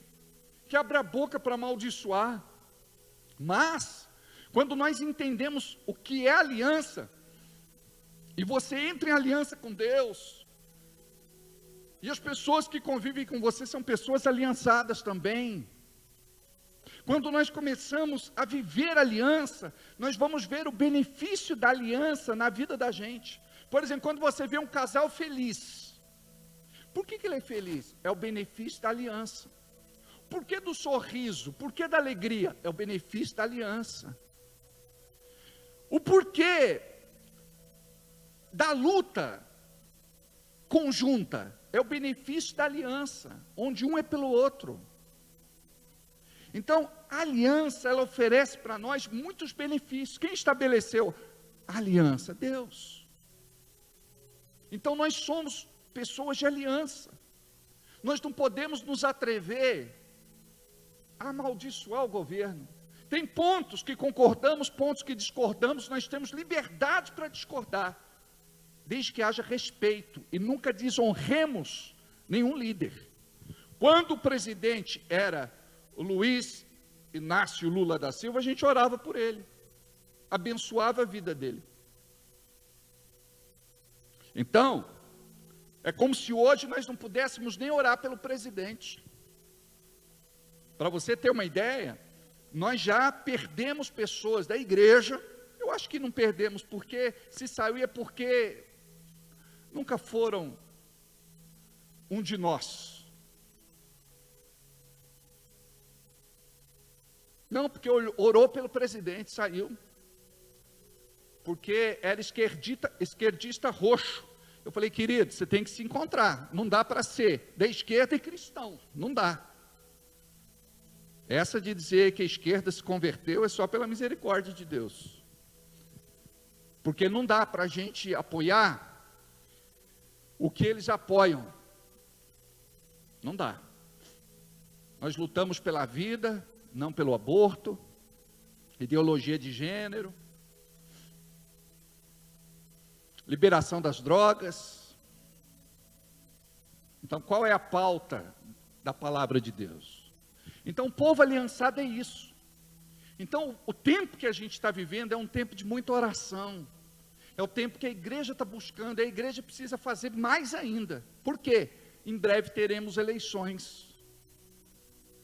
Speaker 6: que abre a boca para amaldiçoar. Mas, quando nós entendemos o que é aliança, e você entra em aliança com Deus, e as pessoas que convivem com você são pessoas aliançadas também. Quando nós começamos a viver aliança, nós vamos ver o benefício da aliança na vida da gente. Por exemplo, quando você vê um casal feliz, por que ele é feliz? É o benefício da aliança. Por que do sorriso? Por que da alegria? É o benefício da aliança. O porquê da luta conjunta? É o benefício da aliança, onde um é pelo outro. Então, a aliança, ela oferece para nós muitos benefícios. Quem estabeleceu a aliança? Deus. Então, nós somos pessoas de aliança. Nós não podemos nos atrever a amaldiçoar o governo. Tem pontos que concordamos, pontos que discordamos, nós temos liberdade para discordar, desde que haja respeito, e nunca desonremos nenhum líder. Quando o presidente era o Luiz Inácio Lula da Silva, a gente orava por ele, abençoava a vida dele. Então, é como se hoje nós não pudéssemos nem orar pelo presidente. Para você ter uma ideia, nós já perdemos pessoas da igreja. Eu acho que não perdemos, porque se saiu é porque nunca foram um de nós. Não, porque orou pelo presidente, saiu. Porque era esquerdista roxo. Eu falei, querido, você tem que se encontrar. Não dá para ser da esquerda e cristão. Não dá. Essa de dizer que a esquerda se converteu é só pela misericórdia de Deus. Porque não dá para a gente apoiar o que eles apoiam. Não dá. Nós lutamos pela vida, não pelo aborto, ideologia de gênero, liberação das drogas. Então, qual é a pauta da palavra de Deus? Então, o povo aliançado é isso. Então, o tempo que a gente está vivendo é um tempo de muita oração. É o tempo que a igreja está buscando. A igreja precisa fazer mais ainda. Por quê? Em breve teremos eleições.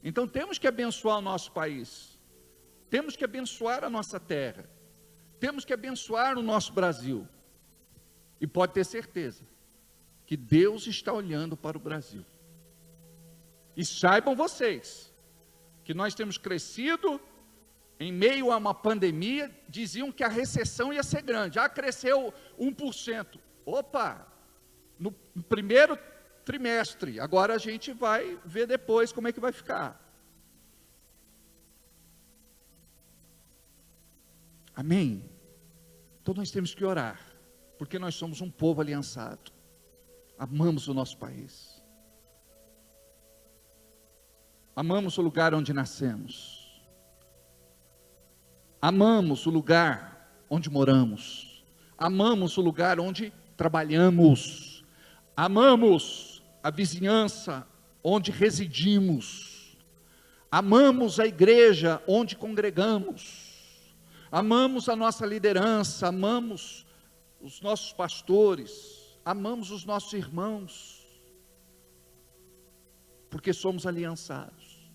Speaker 6: Então, temos que abençoar o nosso país. Temos que abençoar a nossa terra. Temos que abençoar o nosso Brasil. E pode ter certeza que Deus está olhando para o Brasil. E saibam vocês que nós temos crescido em meio a uma pandemia. Diziam que a recessão ia ser grande. Cresceu 1%. Opa! No primeiro trimestre. Agora a gente vai ver depois como é que vai ficar. Amém? Então nós temos que orar, porque nós somos um povo aliançado. Amamos o nosso país. Amamos o lugar onde nascemos. Amamos o lugar onde moramos. Amamos o lugar onde trabalhamos. Amamos a vizinhança onde residimos. Amamos a igreja onde congregamos. Amamos a nossa liderança, amamos os nossos pastores, amamos os nossos irmãos, porque somos aliançados.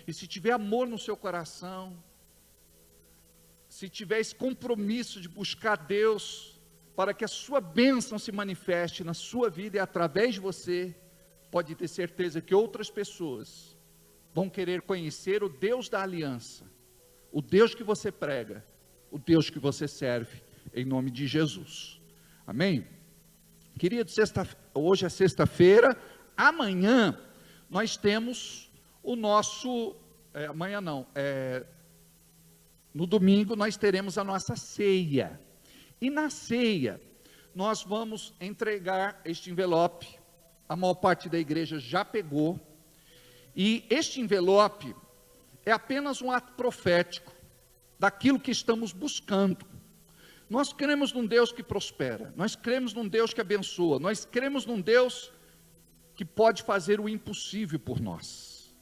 Speaker 6: E se tiver amor no seu coração, se tiver esse compromisso de buscar Deus, para que a sua bênção se manifeste na sua vida e através de você, pode ter certeza que outras pessoas vão querer conhecer o Deus da aliança, o Deus que você prega, o Deus que você serve, em nome de Jesus. Amém? Querido, hoje é sexta-feira. Amanhã nós temos o nosso, no domingo nós teremos a nossa ceia. E na ceia nós vamos entregar este envelope. A maior parte da igreja já pegou. E este envelope é apenas um ato profético daquilo que estamos buscando. Nós cremos num Deus que prospera, nós cremos num Deus que abençoa, nós cremos num Deus que pode fazer o impossível por nós.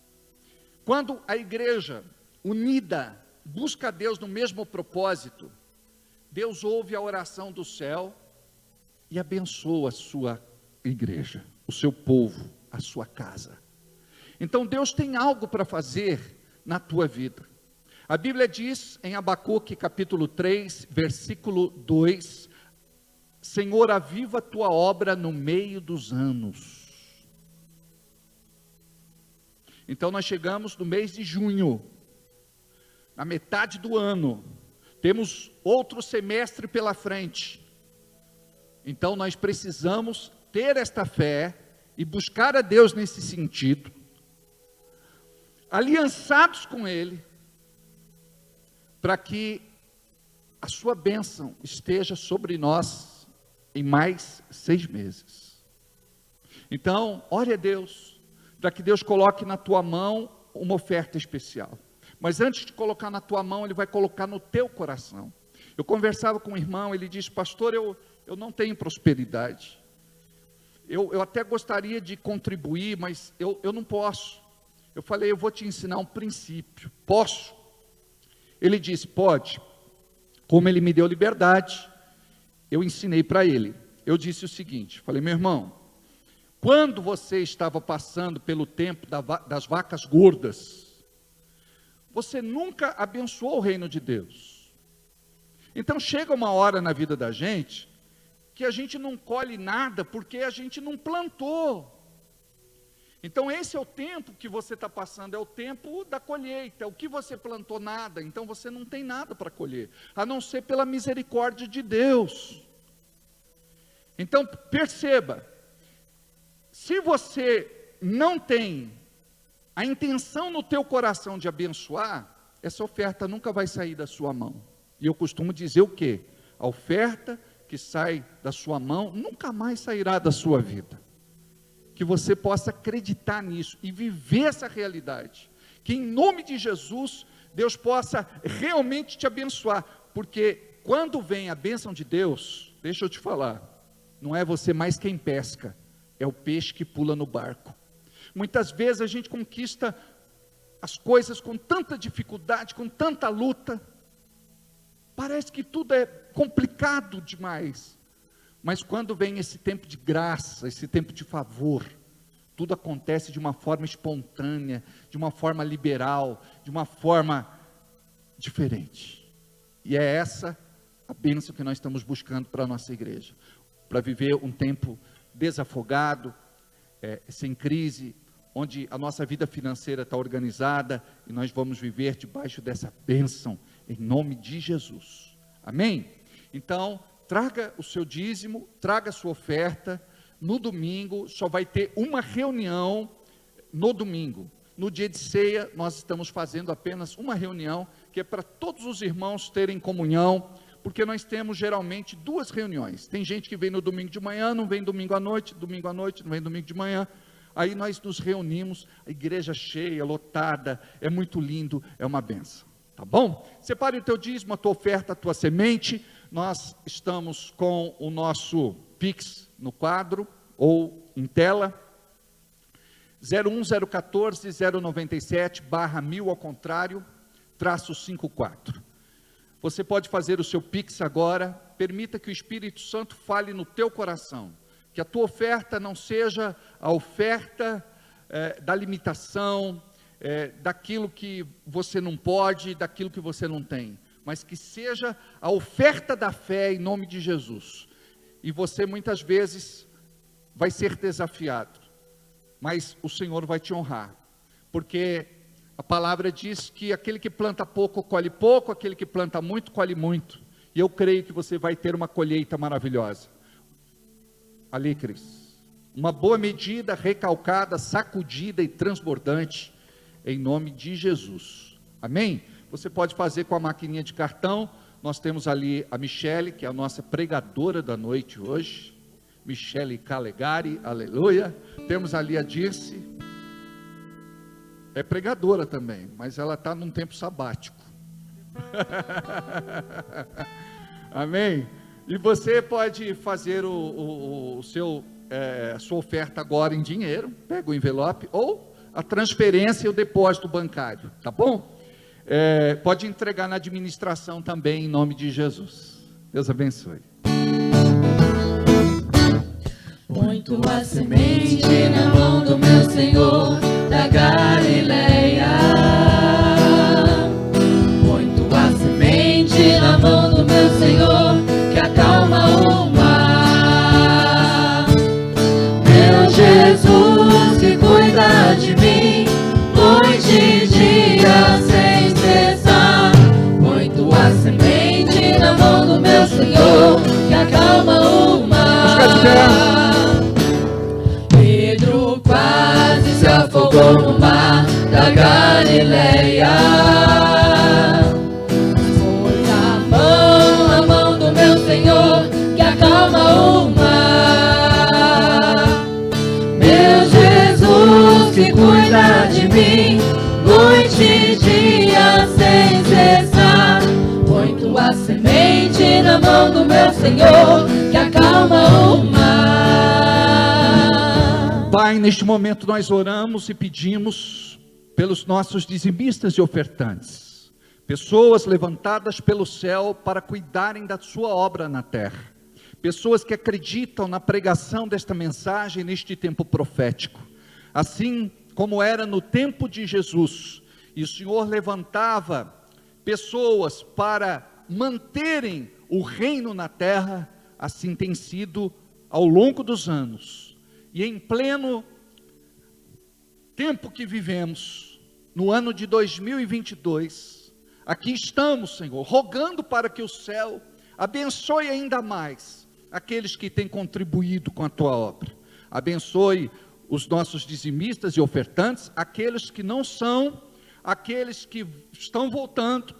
Speaker 6: Quando a igreja unida busca a Deus no mesmo propósito, Deus ouve a oração do céu e abençoa a sua igreja, o seu povo, a sua casa. Então Deus tem algo para fazer na tua vida. A Bíblia diz em Abacuque capítulo 3, versículo 2, Senhor, aviva a tua obra no meio dos anos. Então nós chegamos no mês de junho, na metade do ano, temos outro semestre pela frente. Então nós precisamos ter esta fé e buscar a Deus nesse sentido, aliançados com Ele, para que a sua bênção esteja sobre nós em mais 6 meses. Então, ore a Deus, para que Deus coloque na tua mão uma oferta especial. Mas antes de colocar na tua mão, Ele vai colocar no teu coração. Eu conversava com um irmão, ele disse, pastor, eu não tenho prosperidade. Eu até gostaria de contribuir, mas eu não posso. Eu falei, eu vou te ensinar um princípio. Posso? Ele disse, pode. Como ele me deu liberdade, eu ensinei para ele. Eu disse o seguinte, falei, meu irmão, quando você estava passando pelo tempo das vacas gordas, você nunca abençoou o reino de Deus. Então chega uma hora na vida da gente, que a gente não colhe nada, porque a gente não plantou. Então esse é o tempo que você está passando, é o tempo da colheita. O que você plantou, nada, então você não tem nada para colher, a não ser pela misericórdia de Deus. Então perceba, se você não tem a intenção no teu coração de abençoar, essa oferta nunca vai sair da sua mão. E eu costumo dizer o quê? A oferta que sai da sua mão, nunca mais sairá da sua vida. que você possa acreditar nisso e viver essa realidade. Que em nome de Jesus, Deus possa realmente te abençoar, porque quando vem a bênção de Deus, deixa eu te falar, não é você mais quem pesca, é o peixe que pula no barco. Muitas vezes a gente conquista as coisas com tanta dificuldade, com tanta luta, parece que tudo é complicado demais, mas quando vem esse tempo de graça, esse tempo de favor, tudo acontece de uma forma espontânea, de uma forma liberal, de uma forma diferente. E é essa a bênção que nós estamos buscando para a nossa igreja, para viver um tempo desafogado, sem crise, onde a nossa vida financeira está organizada, e nós vamos viver debaixo dessa bênção, em nome de Jesus, amém? Então, traga o seu dízimo, traga a sua oferta. No domingo, só vai ter uma reunião no domingo. No dia de ceia, nós estamos fazendo apenas uma reunião, que é para todos os irmãos terem comunhão, porque nós temos geralmente 2 reuniões. Tem gente que vem no domingo de manhã, não vem domingo à noite, não vem domingo de manhã. Aí nós nos reunimos, a igreja cheia, lotada, é muito lindo, é uma benção, tá bom? Separe o teu dízimo, a tua oferta, a tua semente. Nós estamos com o nosso Pix no quadro, ou em tela, 01014 097 /1000 ao contrário, -54. Você pode fazer o seu Pix agora. Permita que o Espírito Santo fale no teu coração, que a tua oferta não seja a oferta da limitação, daquilo que você não pode, daquilo que você não tem, mas que seja a oferta da fé em nome de Jesus. E você muitas vezes vai ser desafiado, mas o Senhor vai te honrar, porque a palavra diz que aquele que planta pouco, colhe pouco, aquele que planta muito, colhe muito, e eu creio que você vai ter uma colheita maravilhosa. Ali, Cris, uma boa medida, recalcada, sacudida e transbordante, em nome de Jesus, amém? Você pode fazer com a maquininha de cartão. Nós temos ali a Michele, que é a nossa pregadora da noite hoje, Michele Calegari, aleluia. Temos ali a Dirce, é pregadora também, mas ela está num tempo sabático, amém? E você pode fazer a sua oferta agora em dinheiro, pega o envelope, ou a transferência e o depósito bancário, tá bom? Pode entregar na administração também, em nome de Jesus. Deus abençoe.
Speaker 3: Põe tua semente na mão do meu Senhor da Galileia. Põe tua semente na mão do meu Senhor que acalma o mar. Meu Jesus que cuida de mim noite e dia sem cessar. Põe tua semente na mão do meu Senhor que acalma o mar. Pedro quase se afogou no mar da Galileia. Foi a mão do meu Senhor que acalma o mar. Meu Jesus que cuida de mim noite e dia sem cessar. Põe tua semente na mão do meu Senhor que acalma o mar.
Speaker 6: Pai, neste momento nós oramos e pedimos pelos nossos dizimistas e ofertantes, pessoas levantadas pelo céu para cuidarem da sua obra na terra, pessoas que acreditam na pregação desta mensagem neste tempo profético, assim como era no tempo de Jesus, e o Senhor levantava pessoas para manterem o reino na terra. Assim tem sido ao longo dos anos, e em pleno tempo que vivemos, no ano de 2022, aqui estamos, Senhor, rogando para que o céu abençoe ainda mais aqueles que têm contribuído com a tua obra. Abençoe os nossos dizimistas e ofertantes, aqueles que não são, aqueles que estão voltando,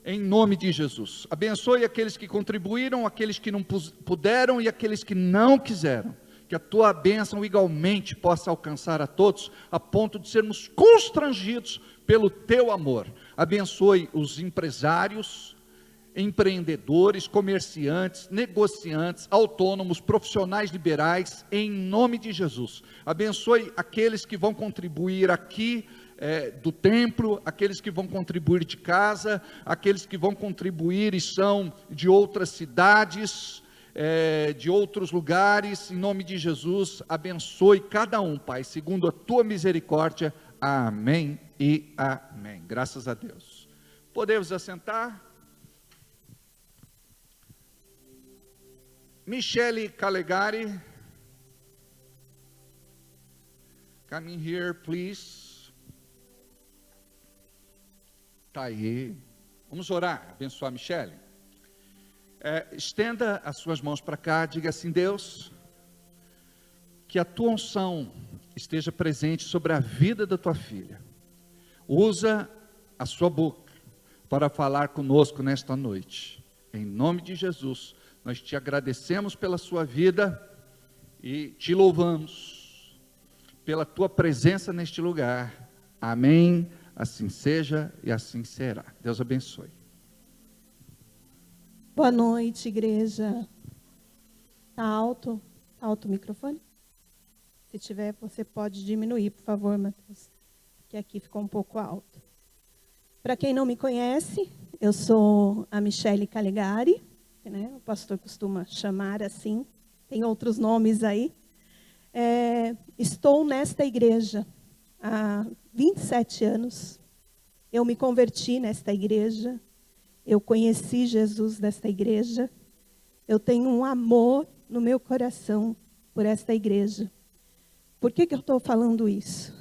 Speaker 6: em nome de Jesus. Abençoe aqueles que contribuíram, aqueles que não puderam e aqueles que não quiseram. que a tua bênção igualmente possa alcançar a todos, a ponto de sermos constrangidos pelo teu amor. Abençoe os empresários, empreendedores, comerciantes, negociantes, autônomos, profissionais liberais, em nome de Jesus. Abençoe aqueles que vão contribuir aqui do templo, aqueles que vão contribuir de casa, aqueles que vão contribuir e são de outras cidades, de outros lugares, em nome de Jesus. Abençoe cada um, Pai, segundo a tua misericórdia. Amém e amém. Graças a Deus. Podemos assentar? Michele Calegari, come in here, please. Tá aí. Vamos orar, abençoar a Michele. Estenda as suas mãos para cá, diga assim: Deus, que a tua unção esteja presente sobre a vida da tua filha. Usa a sua boca para falar conosco nesta noite. Em nome de Jesus, nós te agradecemos pela sua vida e te louvamos pela tua presença neste lugar. Amém. Assim seja e assim será. Deus abençoe.
Speaker 4: Boa noite, igreja. Está alto? Está alto o microfone? Se tiver, você pode diminuir, por favor, Matheus, que aqui ficou um pouco alto. Para quem não me conhece, eu sou a Michele Calegari, né? O pastor costuma chamar assim, tem outros nomes aí. Estou nesta igreja há 27 anos. Eu me converti nesta igreja. Eu conheci Jesus nesta igreja. Eu tenho um amor no meu coração por esta igreja. Por que eu estou falando isso?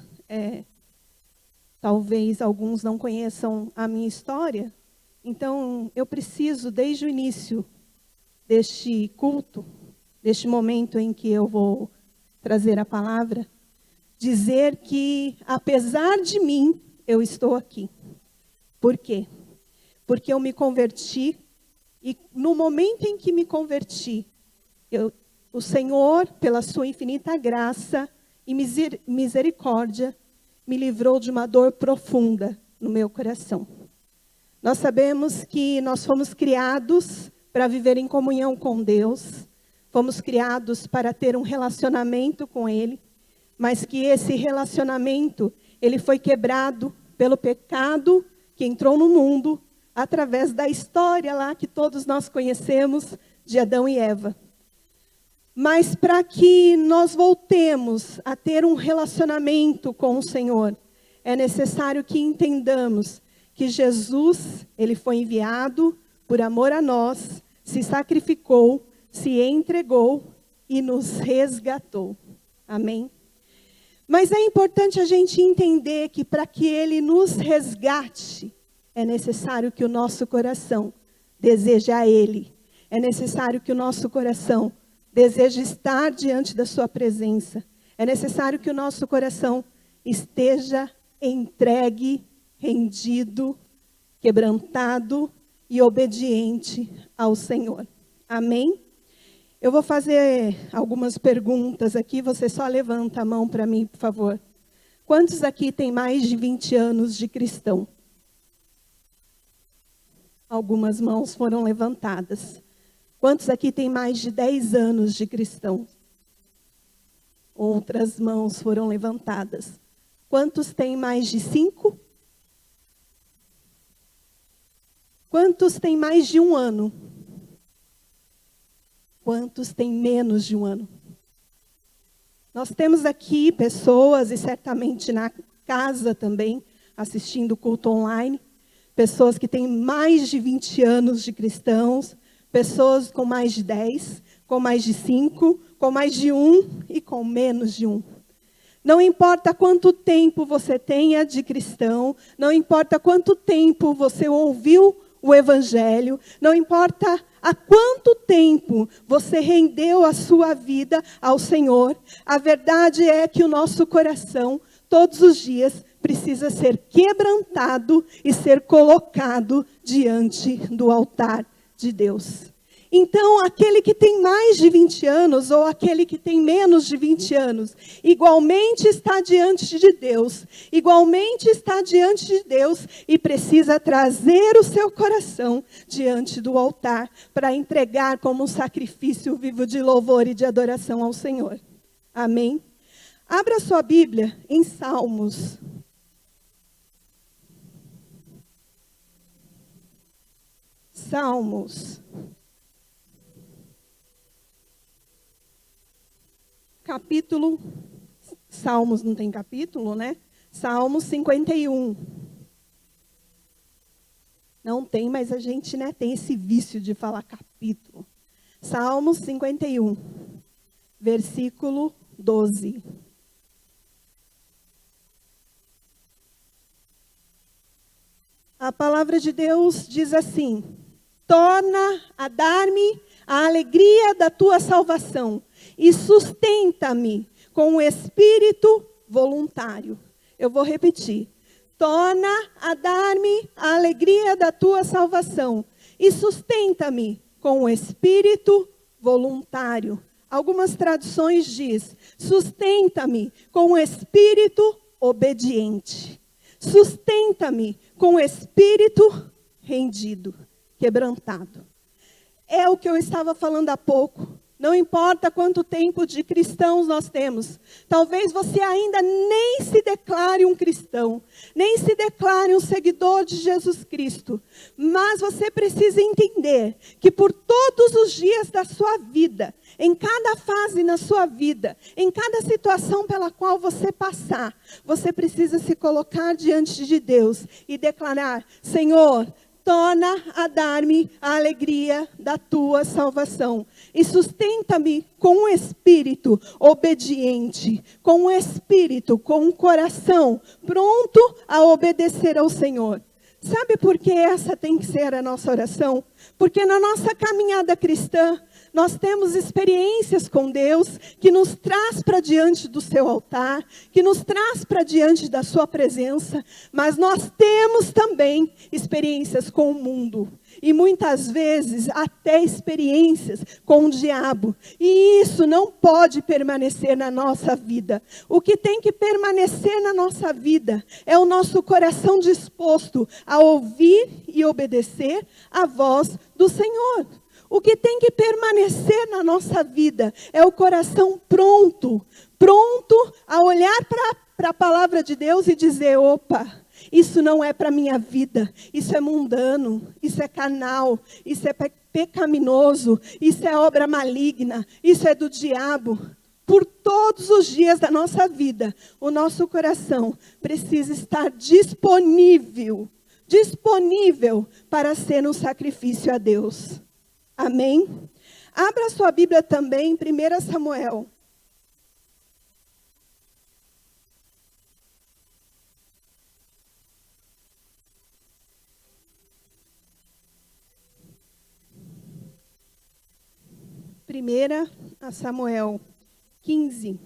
Speaker 4: Talvez alguns não conheçam a minha história. Então, eu preciso, desde o início deste culto, deste momento em que eu vou trazer a palavra, dizer que, apesar de mim, eu estou aqui. Por quê? Porque eu me converti, e no momento em que me converti, o Senhor, pela sua infinita graça e misericórdia, me livrou de uma dor profunda no meu coração. Nós sabemos que nós fomos criados para viver em comunhão com Deus, fomos criados para ter um relacionamento com Ele, mas que esse relacionamento, ele foi quebrado pelo pecado que entrou no mundo, através da história lá que todos nós conhecemos, de Adão e Eva. Mas para que nós voltemos a ter um relacionamento com o Senhor, é necessário que entendamos que Jesus, ele foi enviado por amor a nós, se sacrificou, se entregou e nos resgatou. Amém? Mas é importante a gente entender que para que ele nos resgate, é necessário que o nosso coração deseje a ele. É necessário que o nosso coração deseje estar diante da sua presença. É necessário que o nosso coração esteja entregue, rendido, quebrantado e obediente ao Senhor. Amém? Eu vou fazer algumas perguntas aqui, você só levanta a mão para mim, por favor. Quantos aqui têm mais de 20 anos de cristão? Algumas mãos foram levantadas. Quantos aqui têm mais de 10 anos de cristão? Outras mãos foram levantadas. Quantos têm mais de 5? Quantos têm mais de 1 ano? Quantos têm menos de 1 ano? Nós temos aqui pessoas, e certamente na casa também, assistindo o culto online, pessoas que têm mais de 20 anos de cristãos, pessoas com mais de 10, com mais de 5, com mais de 1 e com menos de 1. Não importa quanto tempo você tenha de cristão, não importa quanto tempo você ouviu o Evangelho, não importa há quanto tempo você rendeu a sua vida ao Senhor, a verdade é que o nosso coração, todos os dias, precisa ser quebrantado e ser colocado diante do altar de Deus.
Speaker 7: Então, aquele que tem mais de 20 anos, ou aquele que tem menos de 20 anos, igualmente está diante de Deus, e precisa trazer o seu coração diante do altar, para entregar como um sacrifício vivo de louvor e de adoração ao Senhor. Amém? Abra sua Bíblia em Salmos. Salmos não tem capítulo, né? Salmos 51. Não tem, mas a gente, né, tem esse vício de falar capítulo. Salmos 51, versículo 12. A palavra de Deus diz assim: torna a dar-me a alegria da tua salvação e sustenta-me com o espírito voluntário. Eu vou repetir. Torna a dar-me a alegria da tua salvação e sustenta-me com o espírito voluntário. Algumas traduções diz: sustenta-me com o espírito obediente. Sustenta-me com o espírito rendido, quebrantado. É o que eu estava falando há pouco. Não importa quanto tempo de cristãos nós temos. Talvez você ainda nem se declare um cristão, nem se declare um seguidor de Jesus Cristo. Mas você precisa entender que por todos os dias da sua vida, em cada fase na sua vida, em cada situação pela qual você passar, você precisa se colocar diante de Deus e declarar: Senhor, torna a dar-me a alegria da tua salvação. E sustenta-me com um espírito obediente, com um espírito, com um coração pronto a obedecer ao Senhor. Sabe por que essa tem que ser a nossa oração? Porque na nossa caminhada cristã, nós temos experiências com Deus que nos traz para diante do seu altar, que nos traz para diante da sua presença, mas nós temos também experiências com o mundo. E muitas vezes até experiências com o diabo. E isso não pode permanecer na nossa vida. O que tem que permanecer na nossa vida é o nosso coração disposto a ouvir e obedecer a voz do Senhor. O que tem que permanecer na nossa vida é o coração pronto a olhar para a palavra de Deus e dizer: opa, isso não é para a minha vida, isso é mundano, isso é carnal, isso é pecaminoso, isso é obra maligna, isso é do diabo. Por todos os dias da nossa vida, o nosso coração precisa estar disponível para ser um sacrifício a Deus. Amém? Abra sua Bíblia também em 1 Samuel. Primeira a Samuel 15.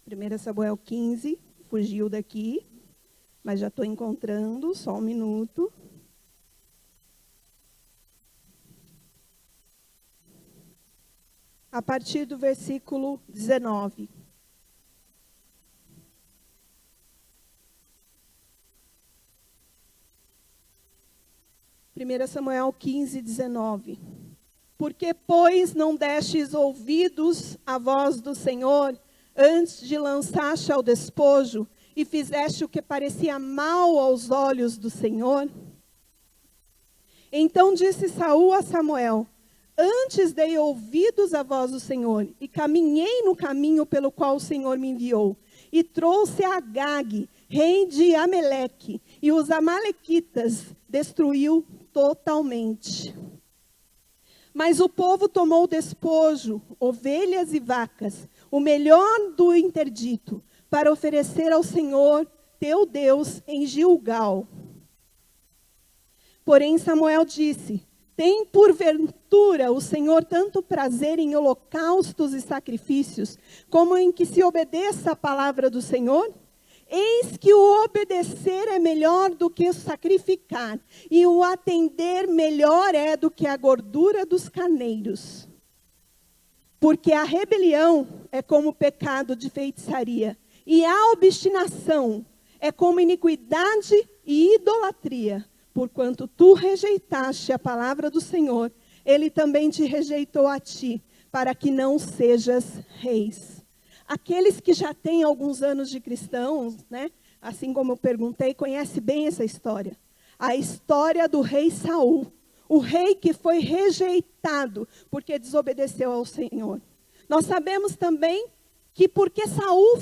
Speaker 7: Primeira Samuel 15, fugiu daqui, mas já estou encontrando, só um minuto. A partir do versículo 19. Primeira Samuel 15, 19. Porque, pois, não destes ouvidos à voz do Senhor, antes de lançar-te ao despojo, e fizeste o que parecia mal aos olhos do Senhor? Então disse Saul a Samuel: antes dei ouvidos à voz do Senhor, e caminhei no caminho pelo qual o Senhor me enviou, e trouxe a Agag, rei de Amaleque, e os amalequitas destruiu totalmente. Mas o povo tomou o despojo, ovelhas e vacas, o melhor do interdito, para oferecer ao Senhor, teu Deus, em Gilgal. Porém Samuel disse: tem porventura o Senhor tanto prazer em holocaustos e sacrifícios, como em que se obedeça a palavra do Senhor? Eis que o obedecer é melhor do que o sacrificar, e o atender melhor é do que a gordura dos carneiros. Porque a rebelião é como o pecado de feitiçaria, e a obstinação é como iniquidade e idolatria. Porquanto tu rejeitaste a palavra do Senhor, Ele também te rejeitou a ti, para que não sejas reis. Aqueles que já têm alguns anos de cristãos, né, assim como eu perguntei, conhecem bem essa história. A história do rei Saul, o rei que foi rejeitado porque desobedeceu ao Senhor. Nós sabemos também que porque Saul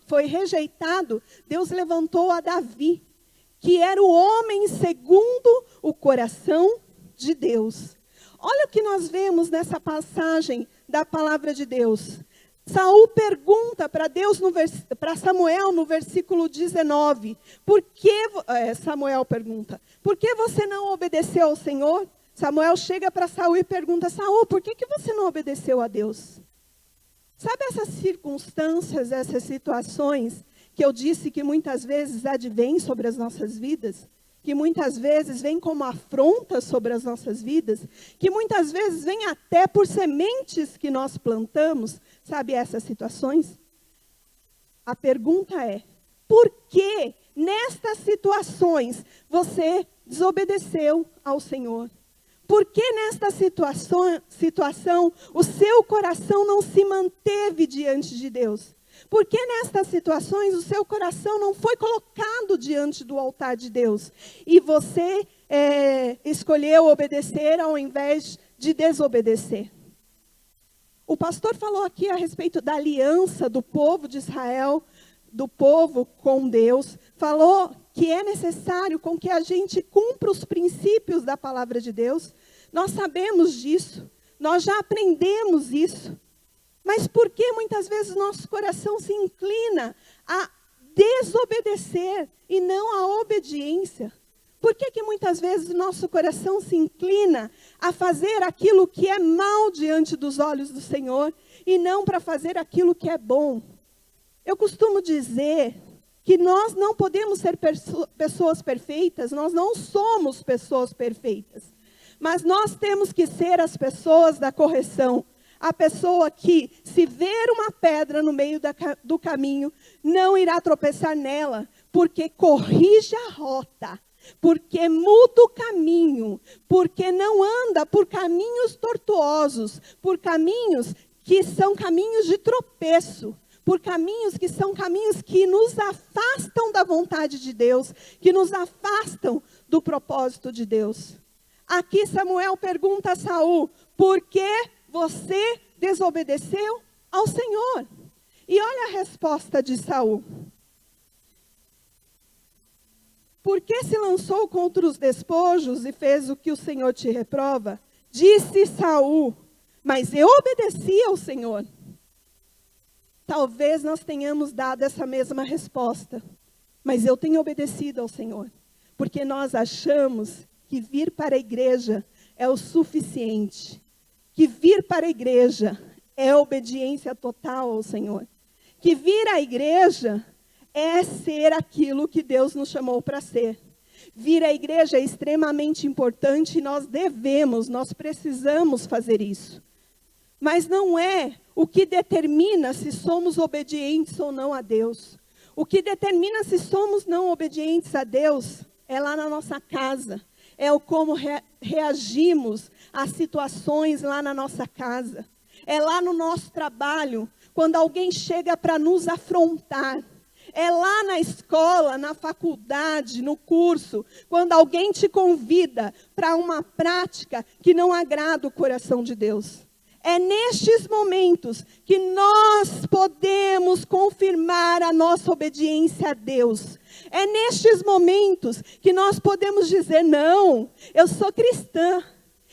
Speaker 7: foi rejeitado, Deus levantou a Davi, que era o homem segundo o coração de Deus. Olha o que nós vemos nessa passagem da palavra de Deus. Saul pergunta para Samuel no versículo 19, Samuel pergunta, por que você não obedeceu ao Senhor? Samuel chega para Saul e pergunta: Saul, por que você não obedeceu a Deus? Sabe essas circunstâncias, essas situações que eu disse que muitas vezes advêm sobre as nossas vidas, que muitas vezes vêm como afronta sobre as nossas vidas, que muitas vezes vêm até por sementes que nós plantamos, sabe essas situações? A pergunta é: por que nestas situações você desobedeceu ao Senhor? Por que nesta situação o seu coração não se manteve diante de Deus? Por que nestas situações o seu coração não foi colocado diante do altar de Deus? E você escolheu obedecer ao invés de desobedecer. O pastor falou aqui a respeito da aliança do povo de Israel, do povo com Deus. Falou que é necessário com que a gente cumpra os princípios da palavra de Deus. Nós sabemos disso, nós já aprendemos isso. Mas por que muitas vezes nosso coração se inclina a desobedecer e não a obediência? Por que muitas vezes nosso coração se inclina a fazer aquilo que é mal diante dos olhos do Senhor e não para fazer aquilo que é bom? Eu costumo dizer que nós não podemos ser pessoas perfeitas, nós não somos pessoas perfeitas. Mas nós temos que ser as pessoas da correção. A pessoa que, se ver uma pedra no meio do caminho, não irá tropeçar nela, porque corrige a rota, porque muda o caminho, porque não anda por caminhos tortuosos, por caminhos que são caminhos de tropeço, por caminhos que são caminhos que nos afastam da vontade de Deus, que nos afastam do propósito de Deus. Aqui Samuel pergunta a Saul: por que você desobedeceu ao Senhor? E olha a resposta de Saul. Por que se lançou contra os despojos e fez o que o Senhor te reprova? Disse Saul: mas eu obedeci ao Senhor. Talvez nós tenhamos dado essa mesma resposta, mas eu tenho obedecido ao Senhor, porque nós achamos que vir para a igreja é o suficiente, que vir para a igreja é obediência total ao Senhor, que vir à igreja é ser aquilo que Deus nos chamou para ser. Vir à igreja é extremamente importante e nós precisamos fazer isso. Mas não é o que determina se somos obedientes ou não a Deus. O que determina se somos não obedientes a Deus é lá na nossa casa. É o como reagimos às situações lá na nossa casa. É lá no nosso trabalho, quando alguém chega para nos afrontar. É lá na escola, na faculdade, no curso, quando alguém te convida para uma prática que não agrada o coração de Deus. É nestes momentos que nós podemos confirmar a nossa obediência a Deus. É nestes momentos que nós podemos dizer: não, eu sou cristã.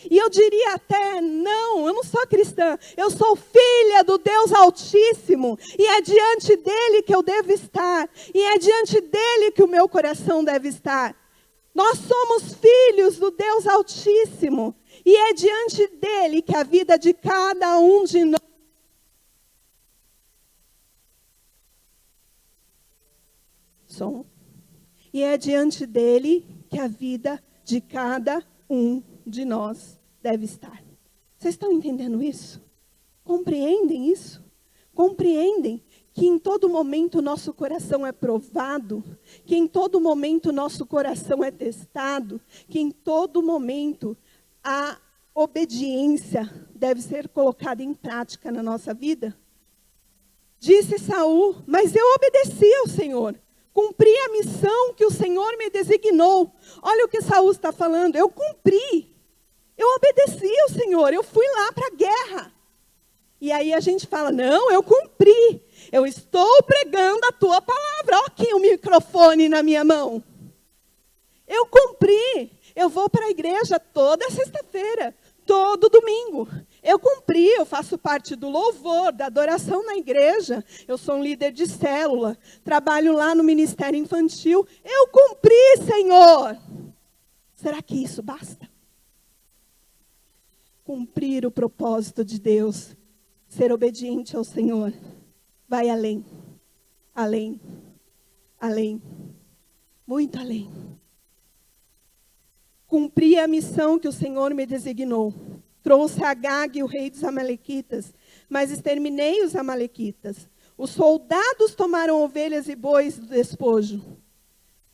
Speaker 7: E eu diria até: não, eu não sou cristã. Eu sou filha do Deus Altíssimo. E é diante dele que eu devo estar. E é diante dele que o meu coração deve estar. Nós somos filhos do Deus Altíssimo. E é diante dele que a vida de cada um de nós. E é diante dele que a vida de cada um de nós deve estar. Vocês estão entendendo isso? Compreendem isso? Compreendem que em todo momento o nosso coração é provado, que em todo momento o nosso coração é testado, que em todo momento a obediência deve ser colocada em prática na nossa vida? Disse Saul, mas eu obedeci ao Senhor. Cumpri a missão que o Senhor me designou. Olha o que Saul está falando. Eu cumpri. Eu obedeci ao Senhor. Eu fui lá para a guerra. E aí a gente fala, não, eu cumpri. Eu estou pregando a tua palavra. Olha aqui o microfone na minha mão. Eu cumpri. Eu vou para a igreja toda sexta-feira, todo domingo. Eu cumpri, eu faço parte do louvor, da adoração na igreja. Eu sou um líder de célula, trabalho lá no Ministério Infantil. Eu cumpri, Senhor. Será que isso basta? Cumprir o propósito de Deus, ser obediente ao Senhor, vai além, além, além, muito além. Cumpri a missão que o Senhor me designou. Trouxe Agag, o rei dos amalequitas, mas exterminei os amalequitas. Os soldados tomaram ovelhas e bois do despojo.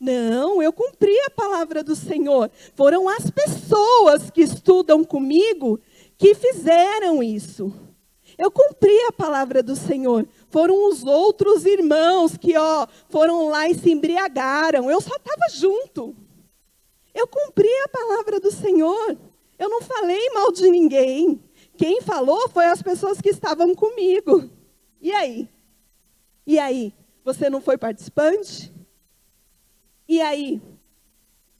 Speaker 7: Não, eu cumpri a palavra do Senhor. Foram as pessoas que estudam comigo que fizeram isso. Eu cumpri a palavra do Senhor. Foram os outros irmãos que foram lá e se embriagaram. Eu só estava junto. Eu cumpri a palavra do Senhor. Eu não falei mal de ninguém. Quem falou foi as pessoas que estavam comigo. E aí? E aí? Você não foi participante? E aí?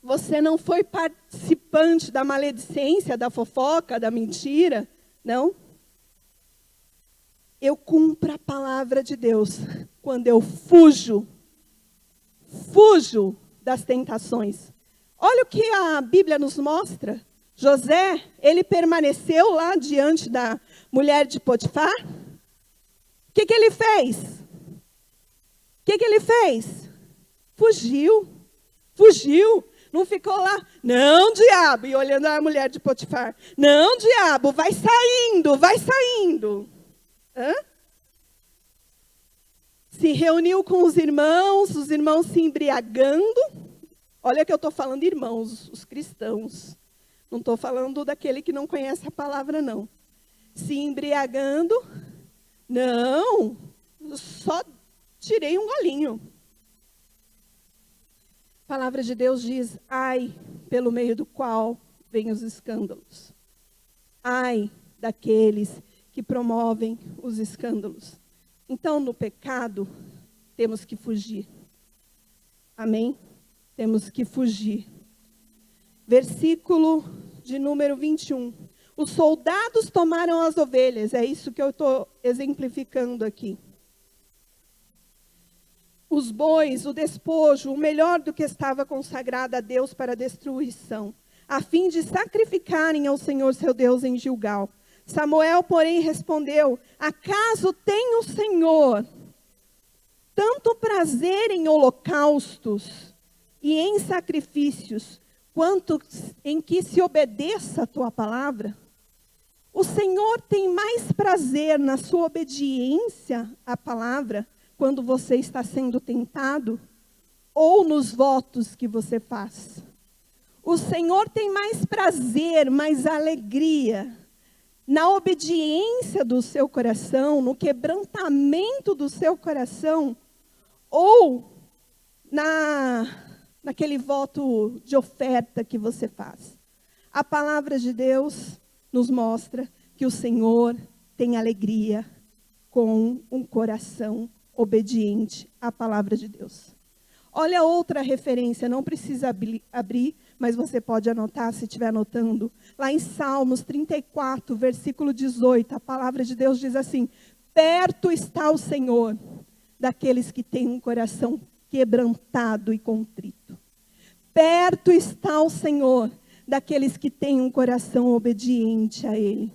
Speaker 7: Você não foi participante da maledicência, da fofoca, da mentira? Não? Eu cumpro a palavra de Deus quando eu fujo das tentações. Olha o que a Bíblia nos mostra. José, ele permaneceu lá diante da mulher de Potifar. O que ele fez? O que ele fez? Fugiu. Não ficou lá, não, diabo, e olhando a mulher de Potifar. Não, diabo, vai saindo. Hã? Se reuniu com os irmãos se embriagando. Olha que eu estou falando irmãos, os cristãos. Não estou falando daquele que não conhece a palavra, não. Se embriagando, não, só tirei um golinho. A palavra de Deus diz, ai, pelo meio do qual vêm os escândalos. Ai daqueles que promovem os escândalos. Então, no pecado, temos que fugir. Amém? Temos que fugir. Versículo de número 21. Os soldados tomaram as ovelhas. É isso que eu estou exemplificando aqui. Os bois, o despojo, o melhor do que estava consagrado a Deus para a destruição, a fim de sacrificarem ao Senhor seu Deus em Gilgal. Samuel, porém, respondeu, acaso tem o Senhor tanto prazer em holocaustos e em sacrifícios, quanto em que se obedeça a tua palavra? O Senhor tem mais prazer na sua obediência à palavra, quando você está sendo tentado, ou nos votos que você faz? O Senhor tem mais prazer, mais alegria na obediência do seu coração, no quebrantamento do seu coração, ou naquele voto de oferta que você faz? A palavra de Deus nos mostra que o Senhor tem alegria com um coração obediente à palavra de Deus. Olha outra referência, não precisa abrir, mas você pode anotar se estiver anotando. Lá em Salmos 34, versículo 18, a palavra de Deus diz assim, perto está o Senhor daqueles que têm um coração quebrantado e contrito. Perto está o Senhor daqueles que têm um coração obediente a Ele.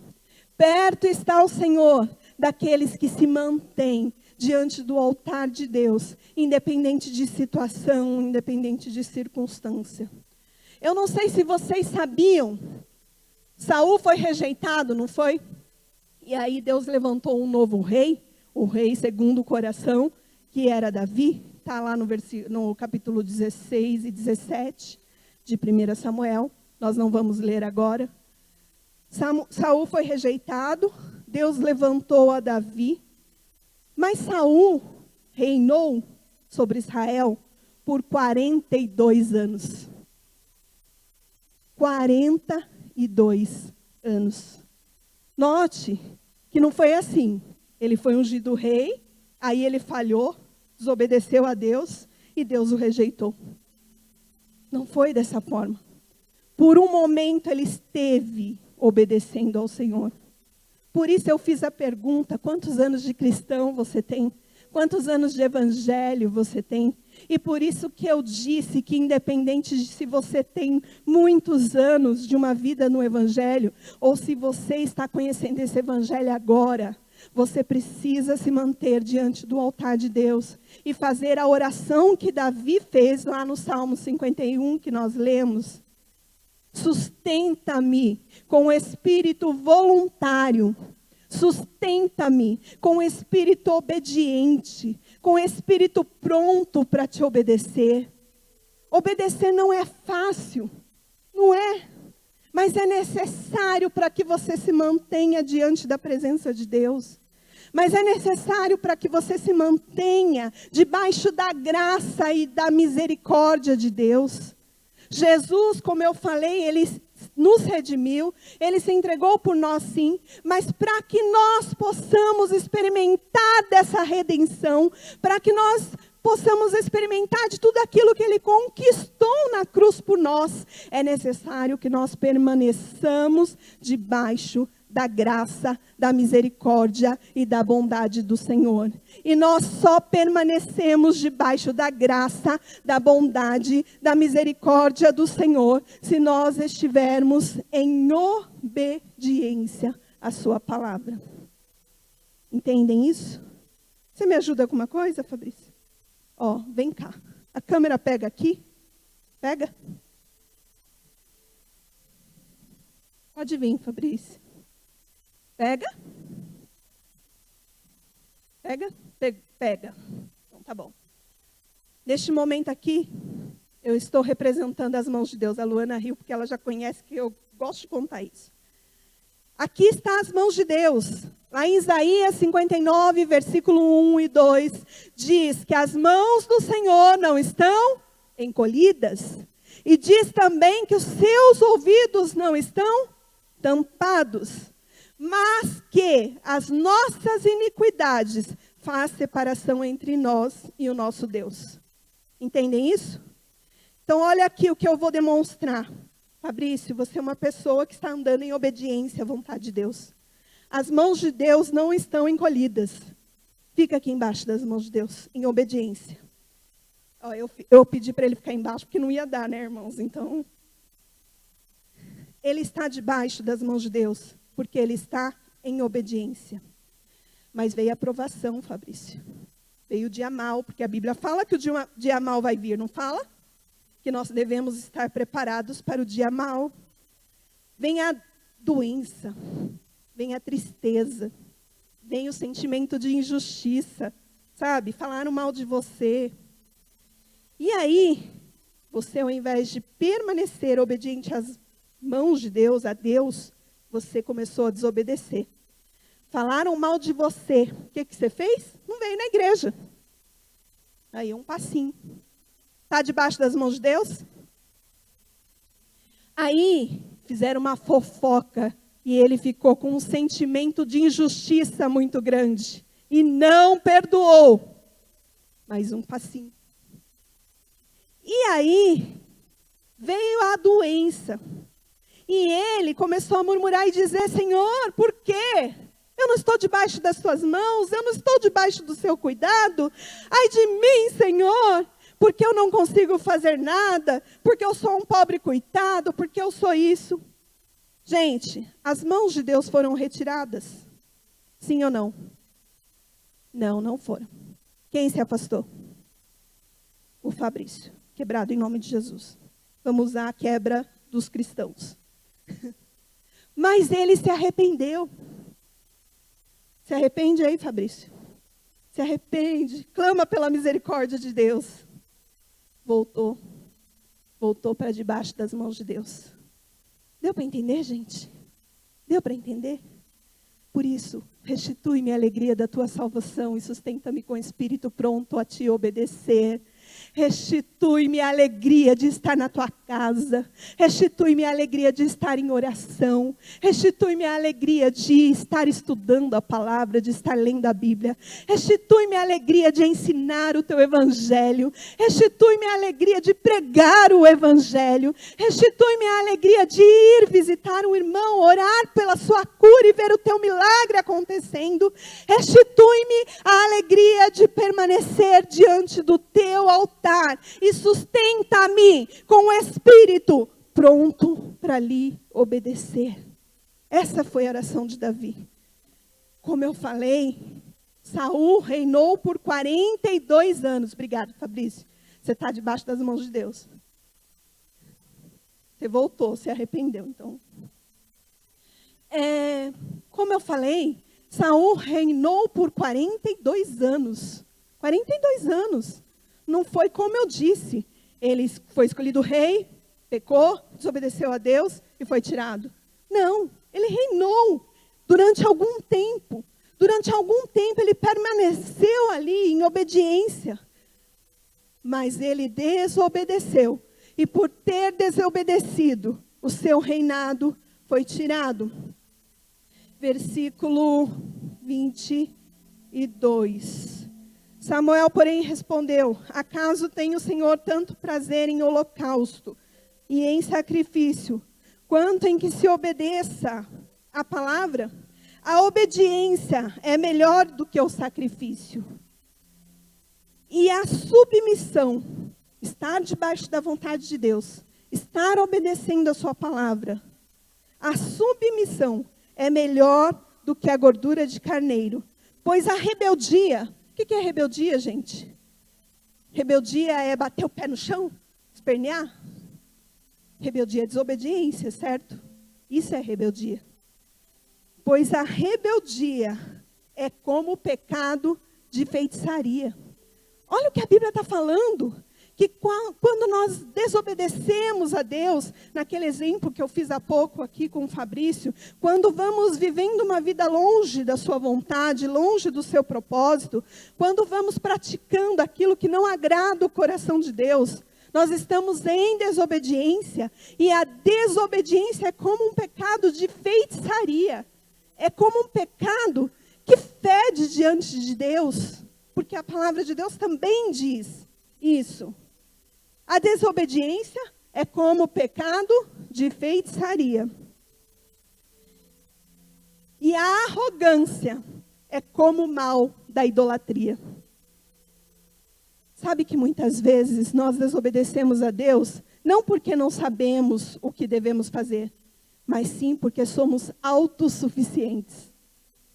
Speaker 7: Perto está o Senhor daqueles que se mantêm diante do altar de Deus, independente de situação, independente de circunstância. Eu não sei se vocês sabiam, Saul foi rejeitado, não foi? E aí Deus levantou um novo rei, o rei segundo o coração, que era Davi. Está lá no capítulo 16 e 17 de 1 Samuel. Nós não vamos ler agora. Saul foi rejeitado, Deus levantou a Davi. Mas Saul reinou sobre Israel por 42 anos. 42 anos. Note que não foi assim. Ele foi ungido rei, aí ele falhou, desobedeceu a Deus e Deus o rejeitou. Não foi dessa forma. Por um momento ele esteve obedecendo ao Senhor. Por isso eu fiz a pergunta: quantos anos de cristão você tem? Quantos anos de evangelho você tem? E por isso que eu disse que independente de se você tem muitos anos de uma vida no evangelho, ou se você está conhecendo esse evangelho agora, você precisa se manter diante do altar de Deus e fazer a oração que Davi fez lá no Salmo 51, que nós lemos. Sustenta-me com o espírito voluntário. Sustenta-me com o espírito obediente, com o espírito pronto para te obedecer. Obedecer não é fácil, não é? Mas é necessário para que você se mantenha diante da presença de Deus. Mas é necessário para que você se mantenha debaixo da graça e da misericórdia de Deus. Jesus, como eu falei, Ele nos redimiu, Ele se entregou por nós sim, mas para que nós possamos experimentar dessa redenção, para que nós possamos experimentar de tudo aquilo que Ele conquistou na cruz por nós, é necessário que nós permaneçamos debaixo da graça, da misericórdia e da bondade do Senhor. E nós só permanecemos debaixo da graça, da bondade, da misericórdia do Senhor, se nós estivermos em obediência à sua palavra. Entendem isso? Você me ajuda com uma coisa, Fabrício? Ó, vem cá. A câmera pega aqui. Pega. Pode vir, Fabrício. Pega. Pega? Pega. Então tá bom. Neste momento aqui, eu estou representando as mãos de Deus. A Luana riu porque ela já conhece que eu gosto de contar isso. Aqui está as mãos de Deus. Lá em Isaías 59, versículo 1 e 2, diz que as mãos do Senhor não estão encolhidas. E diz também que os seus ouvidos não estão tampados, mas que as nossas iniquidades faz separação entre nós e o nosso Deus. Entendem isso? Então olha aqui o que eu vou demonstrar. Fabrício, você é uma pessoa que está andando em obediência à vontade de Deus. As mãos de Deus não estão encolhidas. Fica aqui embaixo das mãos de Deus, em obediência. Ó, eu pedi para ele ficar embaixo, porque não ia dar, né, irmãos? Então, ele está debaixo das mãos de Deus, porque ele está em obediência. Mas veio a provação, Fabrício. Veio o dia mau, porque a Bíblia fala que o dia mau vai vir, não fala? Que nós devemos estar preparados para o dia mau. Vem a doença, vem a tristeza, vem o sentimento de injustiça, sabe? Falaram mal de você. E aí, você ao invés de permanecer obediente às mãos de Deus, a Deus, você começou a desobedecer. Falaram mal de você. O que você fez? Não veio na igreja. Aí um passinho. Está debaixo das mãos de Deus? Aí fizeram uma fofoca e ele ficou com um sentimento de injustiça muito grande. E não perdoou. Mais um passinho. E aí veio a doença. E ele começou a murmurar e dizer: Senhor, por quê? Eu não estou debaixo das suas mãos, eu não estou debaixo do seu cuidado. Ai de mim, Senhor, porque eu não consigo fazer nada, porque eu sou um pobre coitado, porque eu sou isso. Gente, as mãos de Deus foram retiradas? Sim ou não? Não, não foram. Quem se afastou? O Fabrício. Quebrado em nome de Jesus. Vamos usar a quebra dos cristãos. Mas ele se arrependeu. Se arrepende aí, Fabrício. Se arrepende. Clama pela misericórdia de Deus. Voltou. Voltou para debaixo das mãos de Deus. Deu para entender, gente? Deu para entender? Por isso, restitui-me a alegria da tua salvação e sustenta-me com o espírito pronto a te obedecer. Restitui-me a alegria de estar na tua casa. Restitui-me a alegria de estar em oração. Restitui-me a alegria de estar estudando a palavra, de estar lendo a Bíblia. Restitui-me a alegria de ensinar o teu evangelho. Restitui-me a alegria de pregar o evangelho. Restitui-me a alegria de ir visitar um irmão, orar pela sua cura e ver o teu milagre acontecendo. Restitui-me a alegria de permanecer diante do teu altar e sustenta-me com o espírito pronto para lhe obedecer. Essa foi a oração de Davi. Como eu falei, Saul reinou por 42 anos. Obrigado, Fabrício. Você está debaixo das mãos de Deus. Você voltou, se arrependeu. Então, como eu falei, Saul reinou por 42 anos. 42 anos. Não foi como eu disse. Ele foi escolhido rei, pecou, desobedeceu a Deus e foi tirado. Não, ele reinou durante algum tempo. Durante algum tempo ele permaneceu ali em obediência. Mas ele desobedeceu. E por ter desobedecido, o seu reinado foi tirado. Versículo 22. Samuel, porém, respondeu: acaso tem o Senhor tanto prazer em holocausto e em sacrifício, quanto em que se obedeça a palavra? A obediência é melhor do que o sacrifício. E a submissão, estar debaixo da vontade de Deus, estar obedecendo a sua palavra, a submissão é melhor do que a gordura de carneiro. Pois a rebeldia... O que é rebeldia, gente? Rebeldia é bater o pé no chão? Espernear? Rebeldia é desobediência, certo? Isso é rebeldia. Pois a rebeldia é como o pecado de feitiçaria. Olha o que a Bíblia está falando. Que quando nós desobedecemos a Deus, naquele exemplo que eu fiz há pouco aqui com o Fabrício, quando vamos vivendo uma vida longe da sua vontade, longe do seu propósito, quando vamos praticando aquilo que não agrada o coração de Deus, nós estamos em desobediência, e a desobediência é como um pecado de feitiçaria, é como um pecado que fede diante de Deus, porque a palavra de Deus também diz isso. A desobediência é como o pecado de feitiçaria. E a arrogância é como o mal da idolatria. Sabe que muitas vezes nós desobedecemos a Deus, não porque não sabemos o que devemos fazer, mas sim porque somos autossuficientes.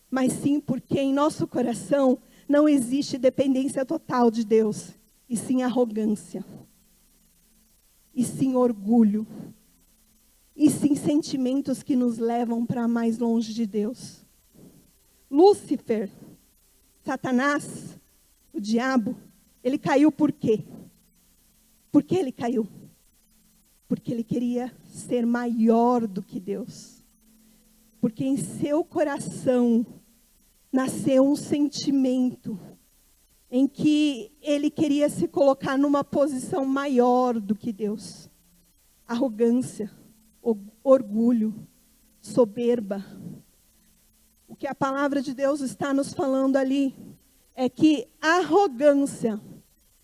Speaker 7: Mas sim porque em nosso coração não existe dependência total de Deus, e sim arrogância. E sim orgulho, e sim sentimentos que nos levam para mais longe de Deus. Lúcifer, Satanás, o diabo, ele caiu por quê? Por que ele caiu? Porque ele queria ser maior do que Deus. Porque em seu coração nasceu um sentimento em que ele queria se colocar numa posição maior do que Deus. Arrogância, orgulho, soberba. O que a palavra de Deus está nos falando ali é que arrogância,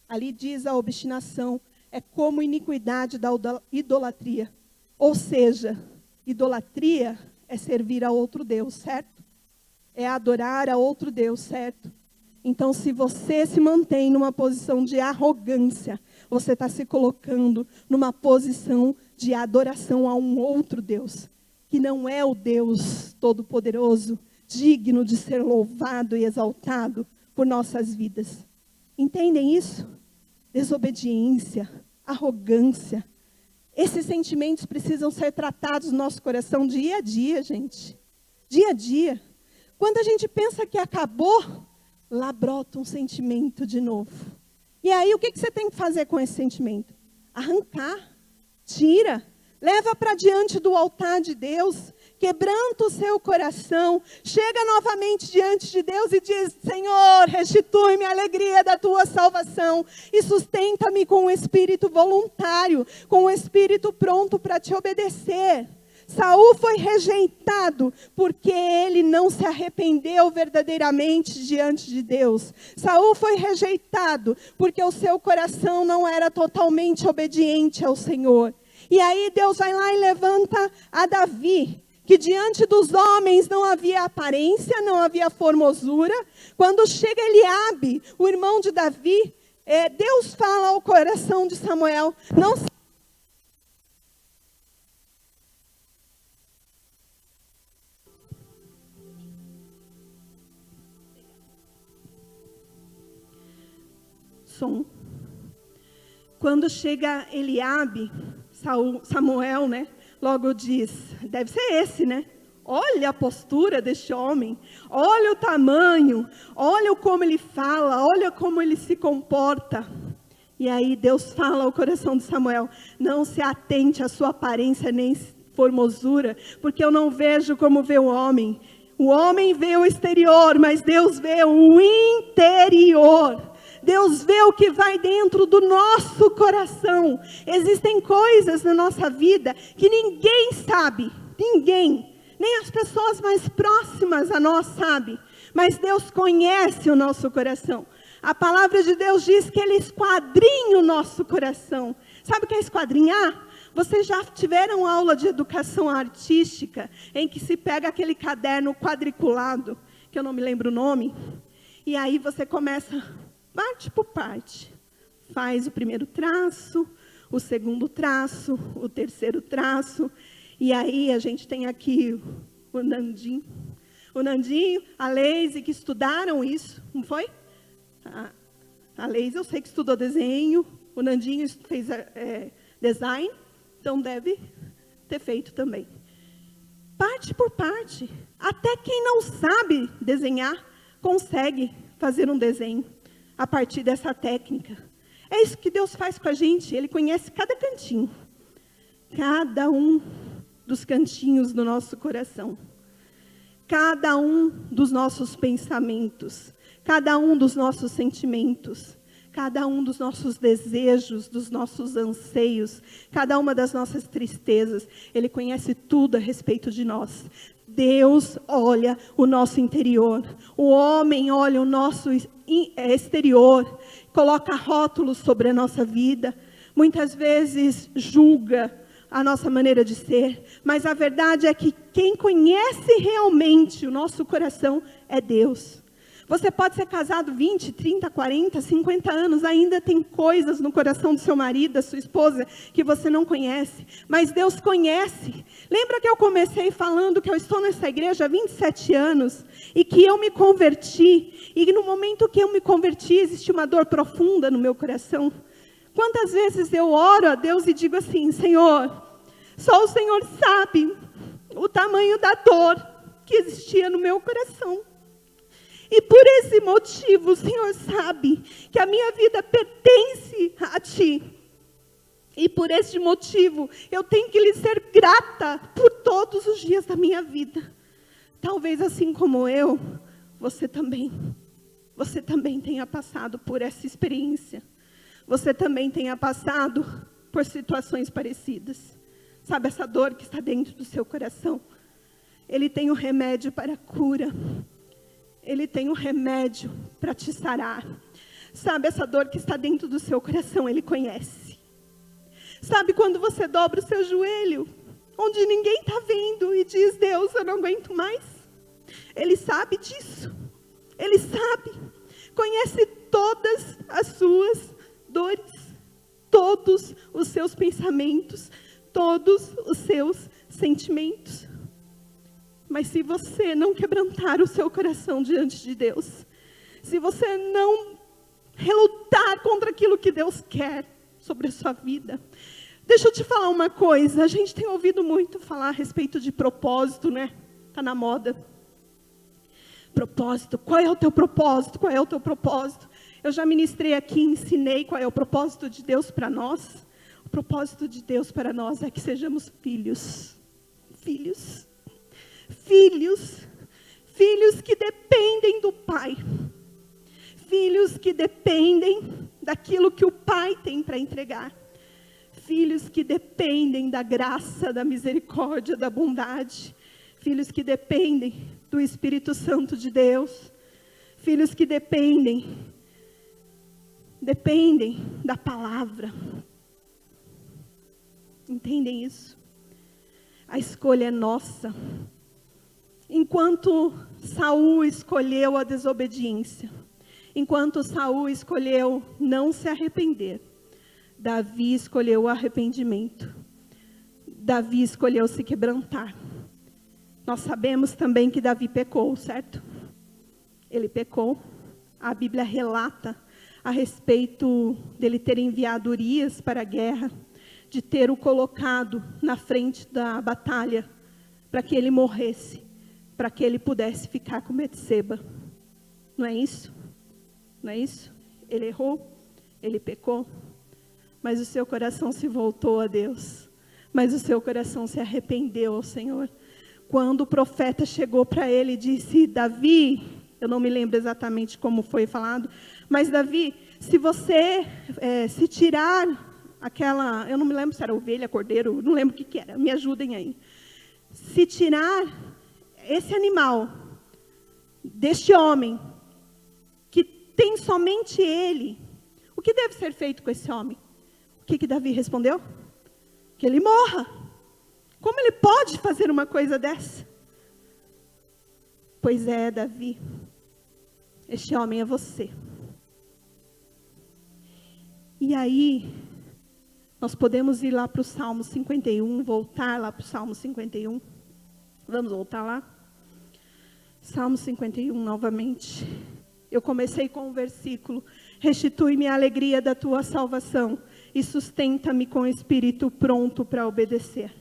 Speaker 7: ali diz a obstinação, é como iniquidade da idolatria. Ou seja, idolatria é servir a outro Deus, certo? É adorar a outro Deus, certo? Então, se você se mantém numa posição de arrogância, você está se colocando numa posição de adoração a um outro Deus, que não é o Deus Todo-Poderoso, digno de ser louvado e exaltado por nossas vidas. Entendem isso? Desobediência, arrogância. Esses sentimentos precisam ser tratados no nosso coração dia a dia, gente. Dia a dia. Quando a gente pensa que acabou, lá brota um sentimento de novo. E aí, o que você tem que fazer com esse sentimento? Arrancar, tira, leva para diante do altar de Deus, quebranta o seu coração, chega novamente diante de Deus e diz: Senhor, restitui-me a alegria da tua salvação e sustenta-me com um espírito voluntário, com um espírito pronto para te obedecer. Saul foi rejeitado porque ele não se arrependeu verdadeiramente diante de Deus. Saul foi rejeitado porque o seu coração não era totalmente obediente ao Senhor. E aí Deus vai lá e levanta a Davi, que diante dos homens não havia aparência, não havia formosura. Quando chega Eliabe, o irmão de Davi, Deus fala ao coração de Samuel: não se som. Quando chega Eliabe, Samuel, né, logo diz: deve ser esse, né? Olha a postura deste homem, olha o tamanho, olha como ele fala, olha como ele se comporta. E aí Deus fala ao coração de Samuel: não se atente à sua aparência nem formosura, porque eu não vejo como vê o homem. O homem vê o exterior, mas Deus vê o interior. Deus vê o que vai dentro do nosso coração. Existem coisas na nossa vida que ninguém sabe, ninguém, nem as pessoas mais próximas a nós sabem, mas Deus conhece o nosso coração. A palavra de Deus diz que Ele esquadrinha o nosso coração. Sabe o que é esquadrinhar? Vocês já tiveram aula de educação artística, em que se pega aquele caderno quadriculado, que eu não me lembro o nome, e aí você começa parte por parte. Faz o primeiro traço, o segundo traço, o terceiro traço. E aí a gente tem aqui o Nandinho, a Leise, que estudaram isso, não foi? A Leise eu sei que estudou desenho, o Nandinho fez design, então deve ter feito também. Parte por parte. Até quem não sabe desenhar consegue fazer um desenho a partir dessa técnica. É isso que Deus faz com a gente. Ele conhece cada cantinho, cada um dos cantinhos do nosso coração, cada um dos nossos pensamentos, cada um dos nossos sentimentos, cada um dos nossos desejos, dos nossos anseios, cada uma das nossas tristezas. Ele conhece tudo a respeito de nós. Deus olha o nosso interior, o homem olha o nosso exterior, coloca rótulos sobre a nossa vida, muitas vezes julga a nossa maneira de ser, mas a verdade é que quem conhece realmente o nosso coração é Deus. Você pode ser casado 20, 30, 40, 50 anos, ainda tem coisas no coração do seu marido, da sua esposa, que você não conhece, mas Deus conhece. Lembra que eu comecei falando que eu estou nessa igreja há 27 anos, e que eu me converti, e no momento que eu me converti, existe uma dor profunda no meu coração. Quantas vezes eu oro a Deus e digo assim: Senhor, só o Senhor sabe o tamanho da dor que existia no meu coração. E por esse motivo, o Senhor sabe que a minha vida pertence a Ti. E por esse motivo, eu tenho que lhe ser grata por todos os dias da minha vida. Talvez assim como eu, você também tenha passado por essa experiência. Você também tenha passado por situações parecidas. Sabe essa dor que está dentro do seu coração? Ele tem o remédio para a cura. Ele tem um remédio para te sarar. Sabe essa dor que está dentro do seu coração? Ele conhece. Sabe quando você dobra o seu joelho, onde ninguém está vendo, e diz: Deus, eu não aguento mais? Ele sabe disso. Ele sabe. conhece todas as suas dores, todos os seus pensamentos, todos os seus sentimentos. Mas se você não quebrantar o seu coração diante de Deus, se você não relutar contra aquilo que Deus quer sobre a sua vida, deixa eu te falar uma coisa, a gente tem ouvido muito falar a respeito de propósito, né? Está na moda. Propósito, qual é o teu propósito? Qual é o teu propósito? Eu já ministrei aqui, ensinei qual é o propósito de Deus para nós. O propósito de Deus para nós é que sejamos filhos. Filhos. Filhos. Filhos que dependem do Pai. Filhos que dependem daquilo que o Pai tem para entregar. Filhos que dependem da graça, da misericórdia, da bondade. Filhos que dependem do Espírito Santo de Deus. Filhos que dependem da palavra. Entendem isso? A escolha é nossa. Enquanto Saul escolheu a desobediência, enquanto Saul escolheu não se arrepender, Davi escolheu o arrependimento. Davi escolheu se quebrantar. Nós sabemos também que Davi pecou, certo? Ele pecou. A Bíblia relata a respeito dele ter enviado Urias para a guerra, de ter o colocado na frente da batalha, para que ele morresse, para que ele pudesse ficar com Betseba. Não é isso? Não é isso? Ele errou, ele pecou, mas o seu coração se voltou a Deus, mas o seu coração se arrependeu ao Senhor. Quando o profeta chegou para ele e disse: Davi, eu não me lembro exatamente como foi falado, mas Davi, se você se tirar aquela, eu não me lembro se era ovelha, cordeiro, não lembro o que era, me ajudem aí. Se tirar esse animal deste homem, que tem somente ele, o que deve ser feito com esse homem? O que Davi respondeu? Que ele morra. Como ele pode fazer uma coisa dessa? Pois é, Davi, este homem é você. E aí, nós podemos ir lá para o Salmo 51, voltar lá para o Salmo 51. Vamos voltar lá? Salmo 51 novamente. Eu comecei com o versículo: restitui-me a alegria da tua salvação e sustenta-me com o espírito pronto para obedecer.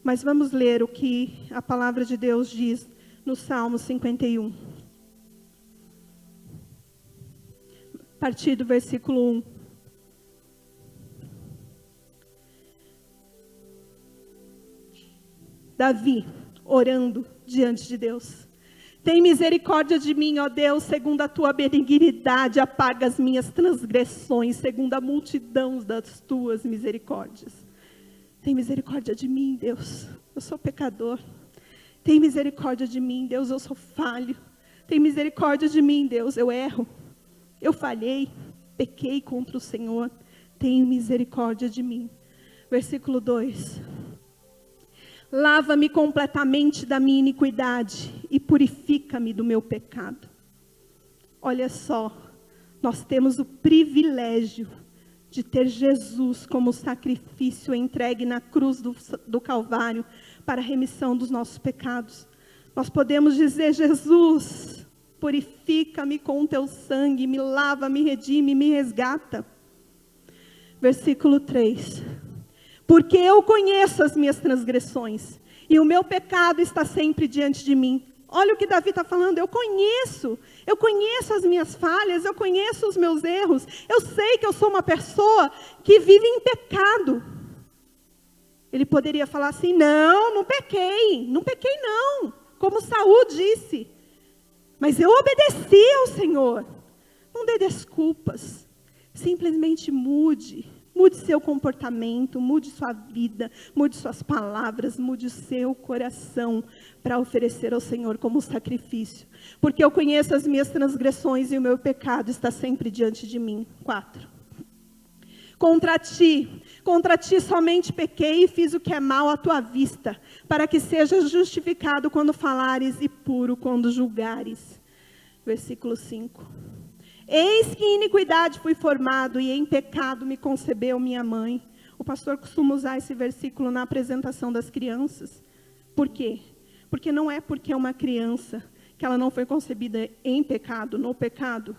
Speaker 7: Mas vamos ler o que a palavra de Deus diz no Salmo 51. A partir do versículo 1. Davi, orando diante de Deus. Tem misericórdia de mim, ó Deus, segundo a tua benignidade, apaga as minhas transgressões, segundo a multidão das tuas misericórdias. Tem misericórdia de mim, Deus, eu sou pecador. Tem misericórdia de mim, Deus, eu sou falho. Tem misericórdia de mim, Deus, eu erro. Eu falhei, pequei contra o Senhor. Tem misericórdia de mim. Versículo 2. Lava-me completamente da minha iniquidade e purifica-me do meu pecado. Olha só, nós temos o privilégio de ter Jesus como sacrifício entregue na cruz do Calvário para a remissão dos nossos pecados. Nós podemos dizer: Jesus, purifica-me com o teu sangue, me lava, me redime, me resgata. Versículo 3. Porque eu conheço as minhas transgressões e o meu pecado está sempre diante de mim. Olha o que Davi está falando: eu conheço as minhas falhas, eu conheço os meus erros, eu sei que eu sou uma pessoa que vive em pecado. Ele poderia falar assim: não pequei não, como Saul disse, mas eu obedeci ao Senhor. Não dê desculpas, simplesmente mude seu comportamento, mude sua vida, mude suas palavras, mude o seu coração para oferecer ao Senhor como sacrifício. Porque eu conheço as minhas transgressões e o meu pecado está sempre diante de mim. 4. Contra ti somente pequei e fiz o que é mal à tua vista, para que sejas justificado quando falares e puro quando julgares. Versículo 5. Eis que em iniquidade fui formado e em pecado me concebeu minha mãe. O pastor costuma usar esse versículo na apresentação das crianças. Por quê? Porque não é porque é uma criança que ela não foi concebida em pecado, no pecado.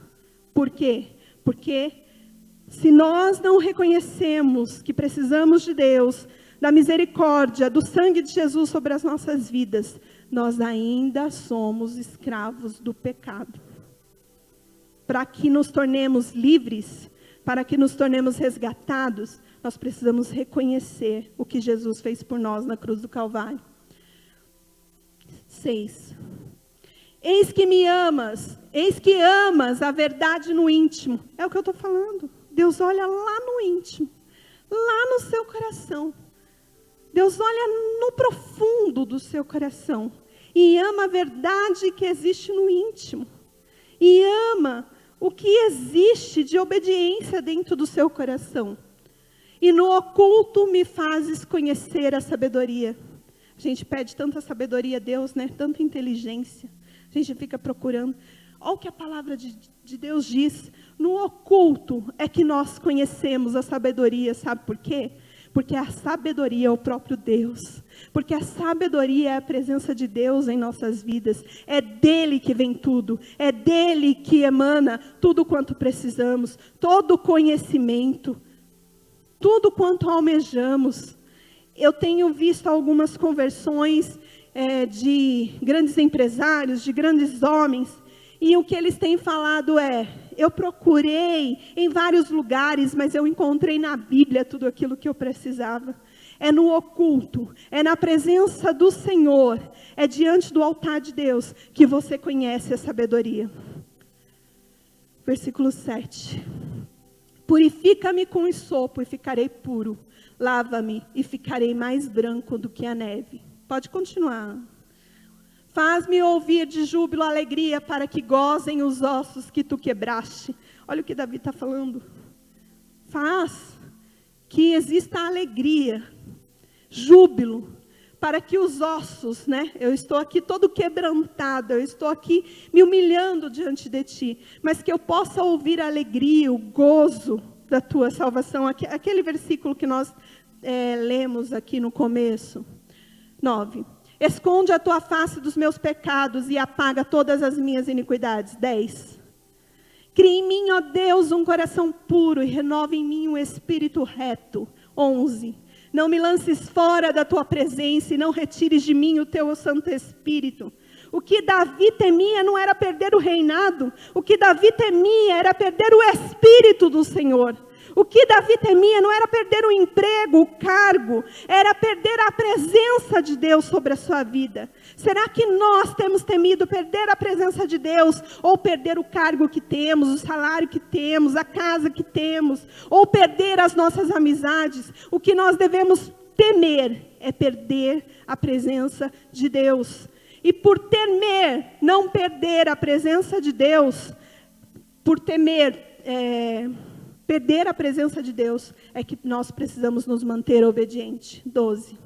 Speaker 7: Por quê? Porque se nós não reconhecemos que precisamos de Deus, da misericórdia, do sangue de Jesus sobre as nossas vidas, nós ainda somos escravos do pecado. Para que nos tornemos livres, para que nos tornemos resgatados, nós precisamos reconhecer o que Jesus fez por nós na cruz do Calvário. 6. Eis que me amas, eis que amas a verdade no íntimo. É o que eu estou falando. Deus olha lá no íntimo, lá no seu coração. Deus olha no profundo do seu coração e ama a verdade que existe no íntimo. E ama o que existe de obediência dentro do seu coração. E no oculto me fazes conhecer a sabedoria. A gente pede tanta sabedoria a Deus, né? Tanta inteligência. A gente fica procurando. Olha o que a palavra de Deus diz. No oculto é que nós conhecemos a sabedoria. Sabe por quê? Porque a sabedoria é o próprio Deus. Porque a sabedoria é a presença de Deus em nossas vidas. É dele que vem tudo. É dele que emana tudo quanto precisamos. Todo conhecimento. Tudo quanto almejamos. Eu tenho visto algumas conversões de grandes empresários, de grandes homens. E o que eles têm falado é: eu procurei em vários lugares, mas eu encontrei na Bíblia tudo aquilo que eu precisava. É no oculto, é na presença do Senhor, é diante do altar de Deus que você conhece a sabedoria. Versículo 7. Purifica-me com esopo e ficarei puro. Lava-me e ficarei mais branco do que a neve. Pode continuar. Faz-me ouvir de júbilo alegria, para que gozem os ossos que tu quebraste. Olha o que Davi está falando. Faz que exista alegria, júbilo, para que os ossos, né? Eu estou aqui todo quebrantado, eu estou aqui me humilhando diante de ti, mas que eu possa ouvir a alegria, o gozo da tua salvação. Aquele versículo que nós lemos aqui no começo. 9. Esconde a tua face dos meus pecados e apaga todas as minhas iniquidades. 10. Cria em mim, ó Deus, um coração puro e renova em mim um espírito reto. 11. Não me lances fora da tua presença e não retires de mim o teu Santo Espírito. O que Davi temia não era perder o reinado. O que Davi temia era perder o Espírito do Senhor. O que Davi temia não era perder o emprego, o cargo, era perder a presença de Deus sobre a sua vida. Será que nós temos temido perder a presença de Deus, ou perder o cargo que temos, o salário que temos, a casa que temos, ou perder as nossas amizades? O que nós devemos temer é perder a presença de Deus. E por temer não perder a presença de Deus, por temer perder a presença de Deus, é que nós precisamos nos manter obedientes. 12.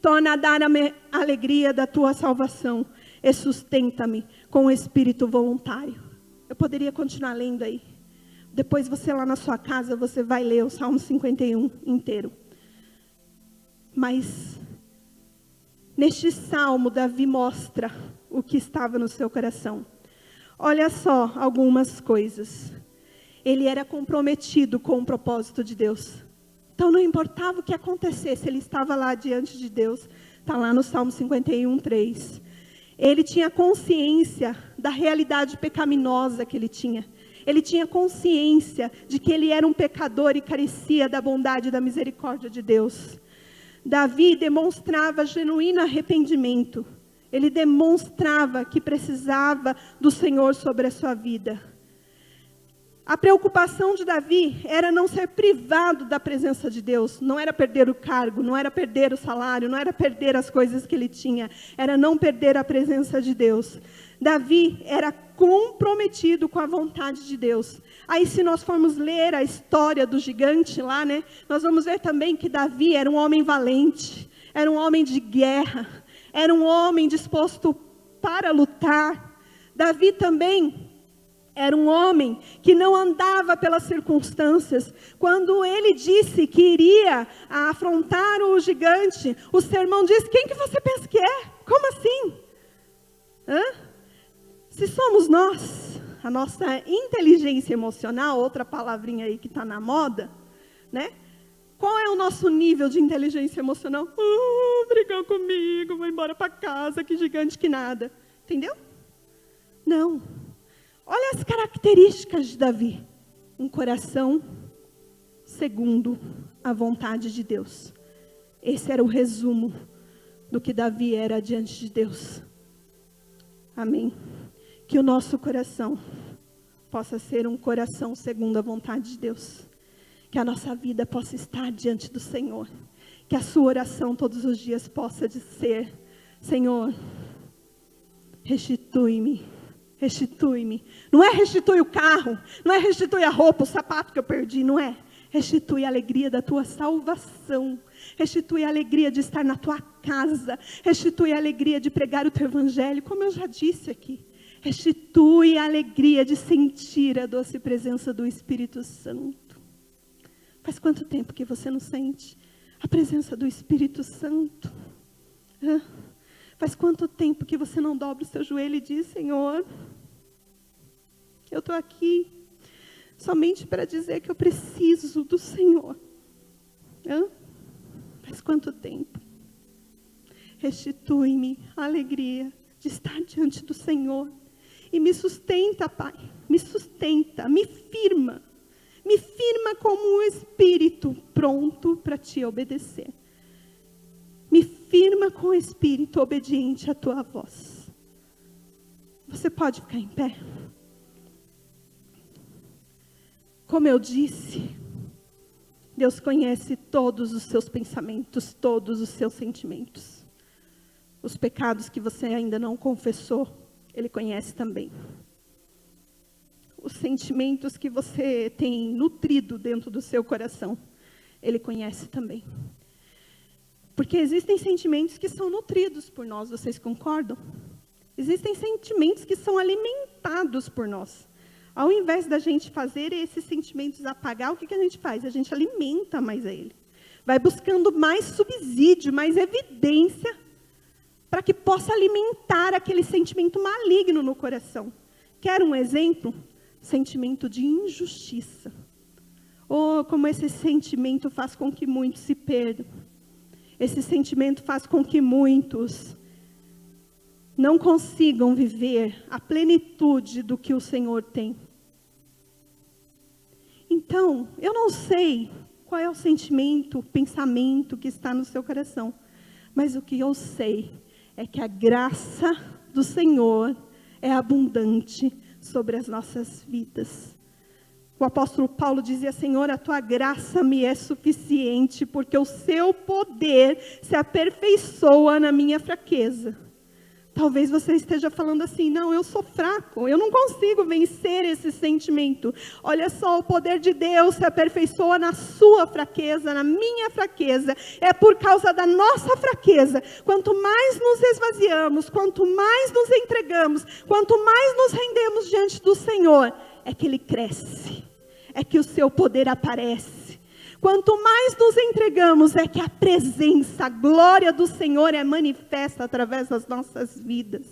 Speaker 7: Torna a dar-me a alegria da tua salvação e sustenta-me com o espírito voluntário. Eu poderia continuar lendo aí. Depois você lá na sua casa, você vai ler o Salmo 51 inteiro. Mas neste salmo, Davi mostra o que estava no seu coração. Olha só algumas coisas. Ele era comprometido com o propósito de Deus. Então não importava o que acontecesse, ele estava lá diante de Deus. Está lá no Salmo 51, 3. Ele tinha consciência da realidade pecaminosa que ele tinha. Ele tinha consciência de que ele era um pecador e carecia da bondade e da misericórdia de Deus. Davi demonstrava genuíno arrependimento. Ele demonstrava que precisava do Senhor sobre a sua vida. A preocupação de Davi era não ser privado da presença de Deus. Não era perder o cargo, não era perder o salário, não era perder as coisas que ele tinha. Era não perder a presença de Deus. Davi era comprometido com a vontade de Deus. Aí se nós formos ler a história do gigante lá, né? Nós vamos ver também que Davi era um homem valente. Era um homem de guerra. Era um homem disposto para lutar. Davi também Era um homem que não andava pelas circunstâncias. Quando ele disse que iria afrontar o gigante, o sermão diz: quem que você pensa que é? Como assim? Se somos nós, a nossa inteligência emocional, outra palavrinha aí que está na moda, né? Qual é o nosso nível de inteligência emocional? Brigou comigo, vou embora para casa, que gigante que nada. Entendeu? Não. Olha as características de Davi. Um coração segundo a vontade de Deus. Esse era o resumo do que Davi era diante de Deus. Amém. Que o nosso coração possa ser um coração segundo a vontade de Deus. Que a nossa vida possa estar diante do Senhor. Que a sua oração todos os dias possa ser: Senhor, restitui-me. Restitui-me. Não é restitui o carro, não é restitui a roupa, o sapato que eu perdi, não é. Restitui a alegria da tua salvação. Restitui a alegria de estar na tua casa. Restitui a alegria de pregar o teu evangelho, como eu já disse aqui. Restitui a alegria de sentir a doce presença do Espírito Santo. Faz quanto tempo que você não sente a presença do Espírito Santo? Faz quanto tempo que você não dobra o seu joelho e diz: Senhor, eu estou aqui somente para dizer que eu preciso do Senhor. Faz quanto tempo? Restitui-me a alegria de estar diante do Senhor. E me sustenta, Pai, me sustenta, me firma como um espírito pronto para te obedecer. Me firma com o espírito obediente à tua voz. Você pode ficar em pé? Como eu disse, Deus conhece todos os seus pensamentos, todos os seus sentimentos. Os pecados que você ainda não confessou, Ele conhece também. Os sentimentos que você tem nutrido dentro do seu coração, Ele conhece também. Porque existem sentimentos que são nutridos por nós, vocês concordam? Existem sentimentos que são alimentados por nós. Ao invés da gente fazer esses sentimentos apagar, o que a gente faz? A gente alimenta mais a ele. Vai buscando mais subsídio, mais evidência, para que possa alimentar aquele sentimento maligno no coração. Quer um exemplo? Sentimento de injustiça. Como esse sentimento faz com que muitos se perdam. Esse sentimento faz com que muitos não consigam viver a plenitude do que o Senhor tem. Então, eu não sei qual é o sentimento, o pensamento que está no seu coração, mas o que eu sei é que a graça do Senhor é abundante sobre as nossas vidas. O apóstolo Paulo dizia: Senhor, a tua graça me é suficiente, porque o seu poder se aperfeiçoa na minha fraqueza. Talvez você esteja falando assim: não, eu sou fraco, eu não consigo vencer esse sentimento. Olha só, o poder de Deus se aperfeiçoa na sua fraqueza, na minha fraqueza. É por causa da nossa fraqueza. Quanto mais nos esvaziamos, quanto mais nos entregamos, quanto mais nos rendemos diante do Senhor, é que Ele cresce, é que o seu poder aparece. Quanto mais nos entregamos, é que a presença, a glória do Senhor é manifesta através das nossas vidas.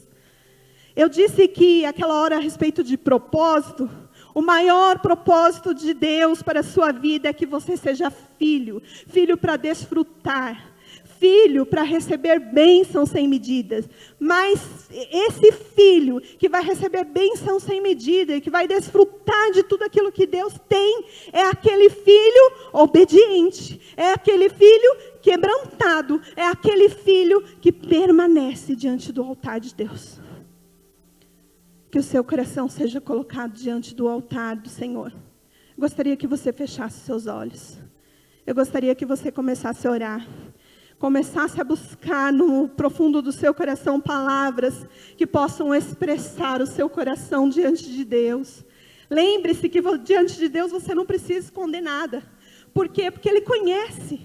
Speaker 7: Eu disse que aquela hora a respeito de propósito, o maior propósito de Deus para a sua vida é que você seja filho, filho para desfrutar, filho para receber bênçãos sem medidas. Mas esse filho que vai receber bênçãos sem medida e que vai desfrutar de tudo aquilo que Deus tem, é aquele filho obediente, é aquele filho quebrantado, é aquele filho que permanece diante do altar de Deus. Que o seu coração seja colocado diante do altar do Senhor. Gostaria que você fechasse seus olhos. Eu gostaria que você começasse a orar. Começasse a buscar no profundo do seu coração palavras que possam expressar o seu coração diante de Deus. Lembre-se que diante de Deus você não precisa esconder nada. Por quê? Porque Ele conhece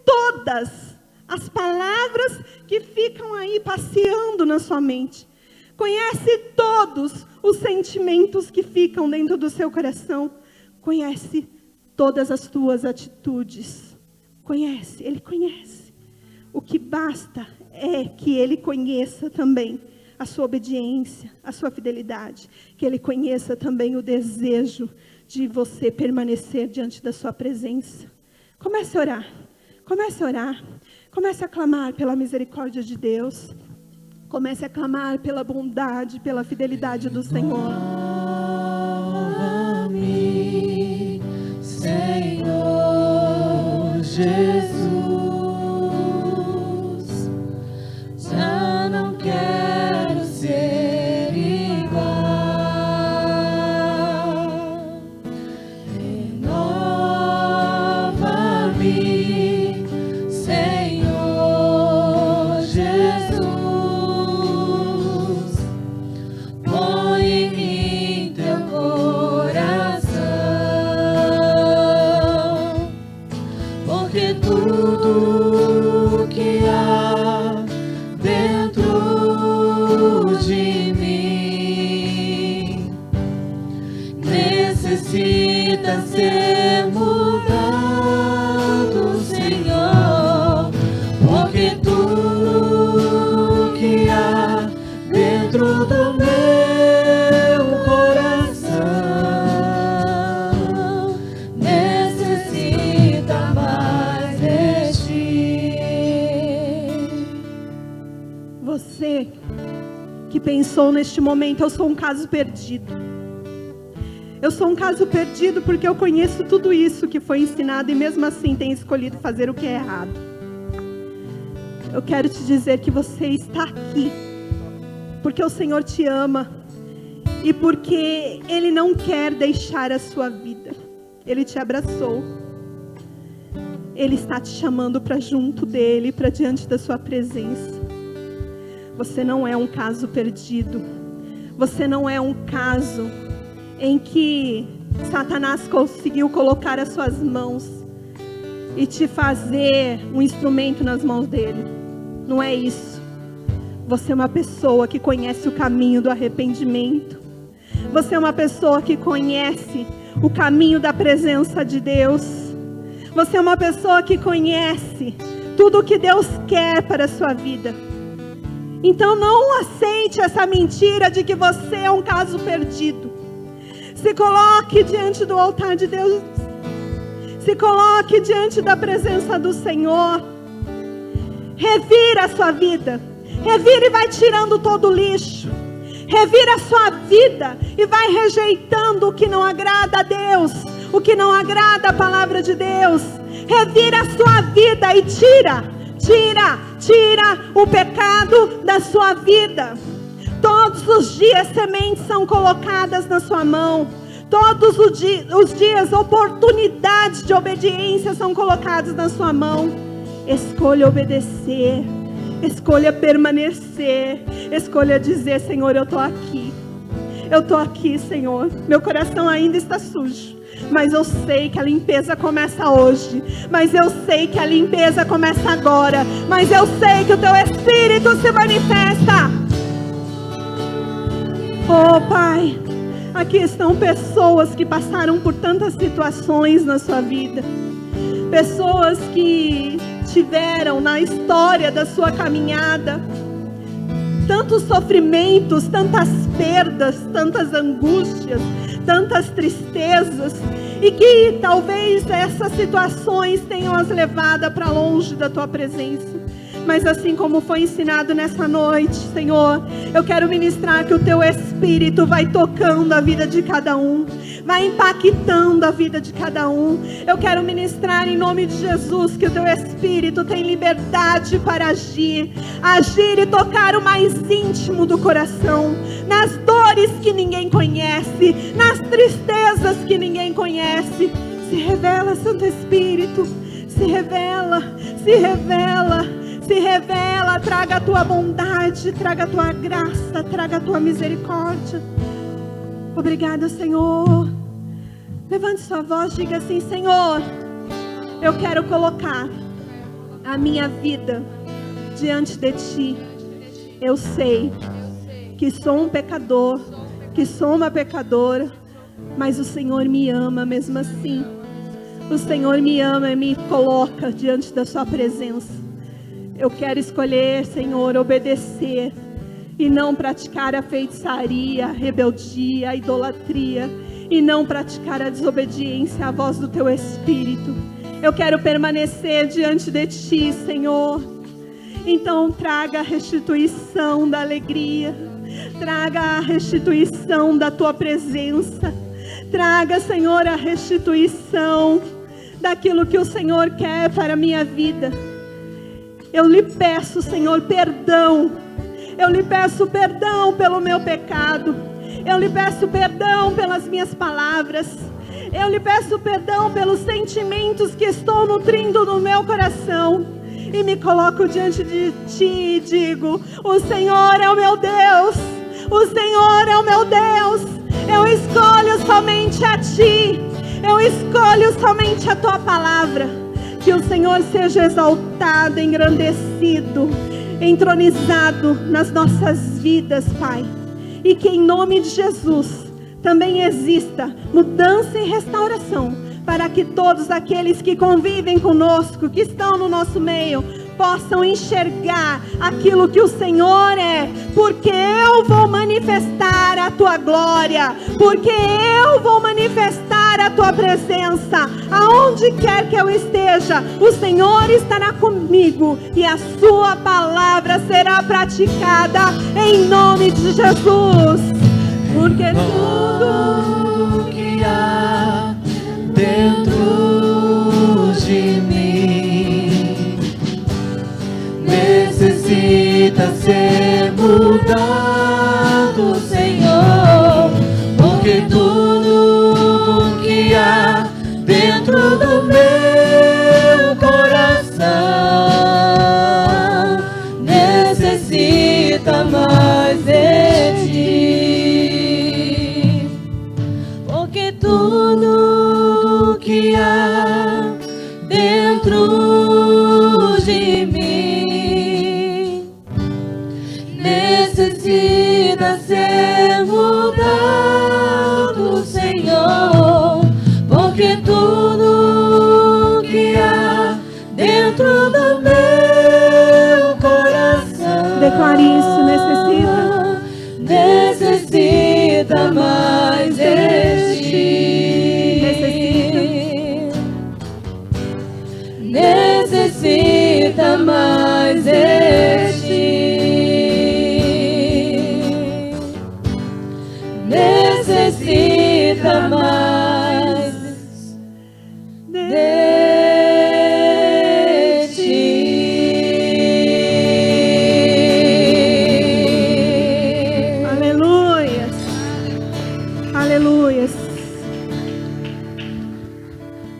Speaker 7: todas as palavras que ficam aí passeando na sua mente. Conhece todos os sentimentos que ficam dentro do seu coração. Conhece todas as tuas atitudes. Conhece, Ele conhece. O que basta é que Ele conheça também a sua obediência, a sua fidelidade. Que Ele conheça também o desejo de você permanecer diante da sua presença. Comece a orar. Comece a orar. Comece a clamar pela misericórdia de Deus. Comece a clamar pela bondade, pela fidelidade do Senhor.
Speaker 3: Renova-me, Senhor Jesus. Já não quero ser igual. Renova-me, Senhor Jesus. Põe em mim teu coração, porque tudo que há dentro de mim necessita ser mudado, Senhor, porque tudo que há dentro do meu coração necessita mais de ti.
Speaker 7: Você que pensou neste momento, eu sou um caso perdido. Eu sou um caso perdido porque eu conheço tudo isso que foi ensinado e mesmo assim tenho escolhido fazer o que é errado. Eu quero te dizer que você está aqui porque o Senhor te ama e porque Ele não quer deixar a sua vida. Ele te abraçou. Ele está te chamando para junto dEle, para diante da sua presença. Você não é um caso perdido. Você não é um caso em que Satanás conseguiu colocar as suas mãos e te fazer um instrumento nas mãos dele. Não é isso. Você é uma pessoa que conhece o caminho do arrependimento. Você é uma pessoa que conhece o caminho da presença de Deus. Você é uma pessoa que conhece tudo o que Deus quer para a sua vida. Então não aceite essa mentira de que você é um caso perdido. Se coloque diante do altar de Deus. Se coloque diante da presença do Senhor. Revira a sua vida. Revira e vai tirando todo o lixo. Revira a sua vida e vai rejeitando o que não agrada a Deus, o que não agrada a palavra de Deus. Revira a sua vida e tira o pecado da sua vida. Todos os dias sementes são colocadas na sua mão. Todos os dias oportunidades de obediência são colocadas na sua mão. Escolha obedecer. Escolha permanecer. Escolha dizer: Senhor, eu estou aqui. Eu estou aqui, Senhor. Meu coração ainda está sujo, mas eu sei que a limpeza começa hoje. Mas eu sei que a limpeza começa agora. Mas eu sei que o Teu Espírito se manifesta. Oh, Pai, aqui estão pessoas que passaram por tantas situações na sua vida. Pessoas que tiveram na história da sua caminhada tantos sofrimentos, tantas perdas, tantas angústias, tantas tristezas, e que talvez essas situações tenham as levado para longe da Tua presença. Mas assim como foi ensinado nessa noite, Senhor, eu quero ministrar que o Teu Espírito vai tocando a vida de cada um, vai impactando a vida de cada um. Eu quero ministrar em nome de Jesus que o Teu Espírito tem liberdade para agir e tocar o mais íntimo do coração, nas dores que ninguém conhece, nas tristezas que ninguém conhece. Se revela, Santo Espírito, se revela, se revela. Se revela, traga a Tua bondade, traga a Tua graça, traga a Tua misericórdia. Obrigada, Senhor. Levante sua voz, diga assim: Senhor, eu quero colocar a minha vida diante de Ti. Eu sei que sou um pecador, que sou uma pecadora, mas o Senhor me ama mesmo assim. O Senhor me ama e me coloca diante da sua presença. Eu quero escolher, Senhor, obedecer e não praticar a feitiçaria, a rebeldia, a idolatria, e não praticar a desobediência à voz do teu Espírito. Eu quero permanecer diante de ti, Senhor. Então traga a restituição da alegria, traga a restituição da tua presença, traga, Senhor, a restituição daquilo que o Senhor quer para a minha vida. Eu lhe peço, Senhor, perdão. Eu lhe peço perdão pelo meu pecado. Eu lhe peço perdão pelas minhas palavras. Eu lhe peço perdão pelos sentimentos que estou nutrindo no meu coração. E me coloco diante de ti e digo: o Senhor é o meu Deus. O Senhor é o meu Deus. Eu escolho somente a ti. Eu escolho somente a tua palavra. Que o Senhor seja exaltado, engrandecido, entronizado nas nossas vidas, Pai. E que em nome de Jesus também exista mudança e restauração, para que todos aqueles que convivem conosco, que estão no nosso meio, possam enxergar aquilo que o Senhor é, porque eu vou manifestar a tua glória, porque eu vou manifestar a tua presença. Aonde quer que eu esteja, o Senhor estará comigo e a sua palavra será praticada em nome de Jesus. Porque tudo que há dentro de mim necessita ser mudado, Senhor. Porque tudo que há dentro do meu coração necessita mais de ti. Porque tudo que há dentro de mim necessita ser mudado, Senhor. Porque tudo que há dentro do meu coração,
Speaker 2: declare isso,
Speaker 7: necessita mais de ti. Necessita mais de ti. Necessita mais de ti. Aleluia. Aleluia.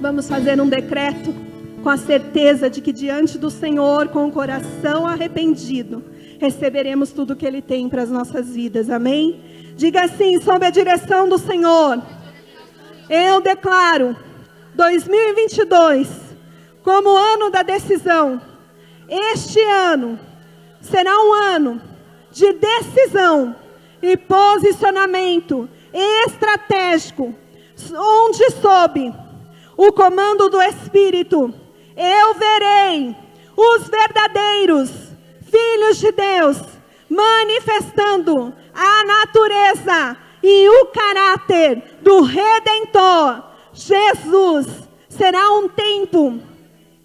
Speaker 7: Vamos fazer um decreto com a certeza de que diante do Senhor, com o coração arrependido, receberemos tudo o que Ele tem para as nossas vidas, amém? Diga assim, sob a direção do Senhor, eu declaro 2022 como o ano da decisão. Este ano será um ano de decisão e posicionamento estratégico, onde sob o comando do Espírito, eu verei os verdadeiros filhos de Deus manifestando a natureza e o caráter do Redentor Jesus. Será um tempo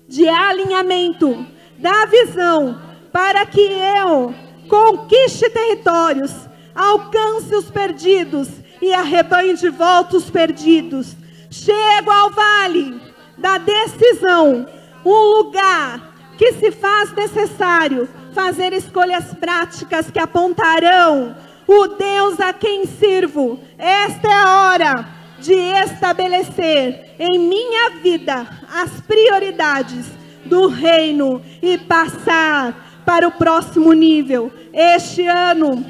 Speaker 7: de alinhamento da visão para que eu conquiste territórios, alcance os perdidos e arrebanhe de volta os perdidos. Chego ao vale da decisão, um lugar que se faz necessário fazer escolhas práticas que apontarão o Deus a quem sirvo. Esta é a hora de estabelecer em minha vida as prioridades do reino e passar para o próximo nível. Este ano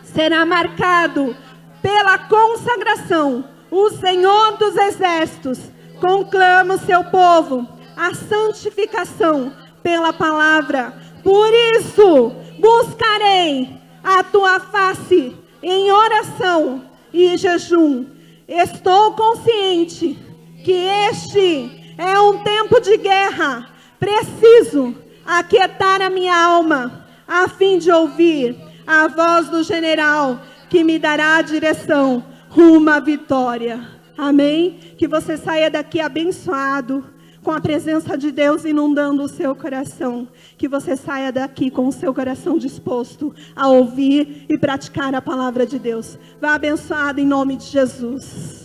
Speaker 7: será marcado pela consagração. O Senhor dos Exércitos conclama o seu povo a santificação pela palavra. Por isso, buscarei a tua face em oração e jejum. Estou consciente que este é um tempo de guerra. Preciso aquietar a minha alma, a fim de ouvir a voz do general, que me dará a direção rumo à vitória. Amém? Que você saia daqui abençoado, com a presença de Deus inundando o seu coração. Que você saia daqui com o seu coração disposto a ouvir e praticar a palavra de Deus. Vá abençoado em nome de Jesus.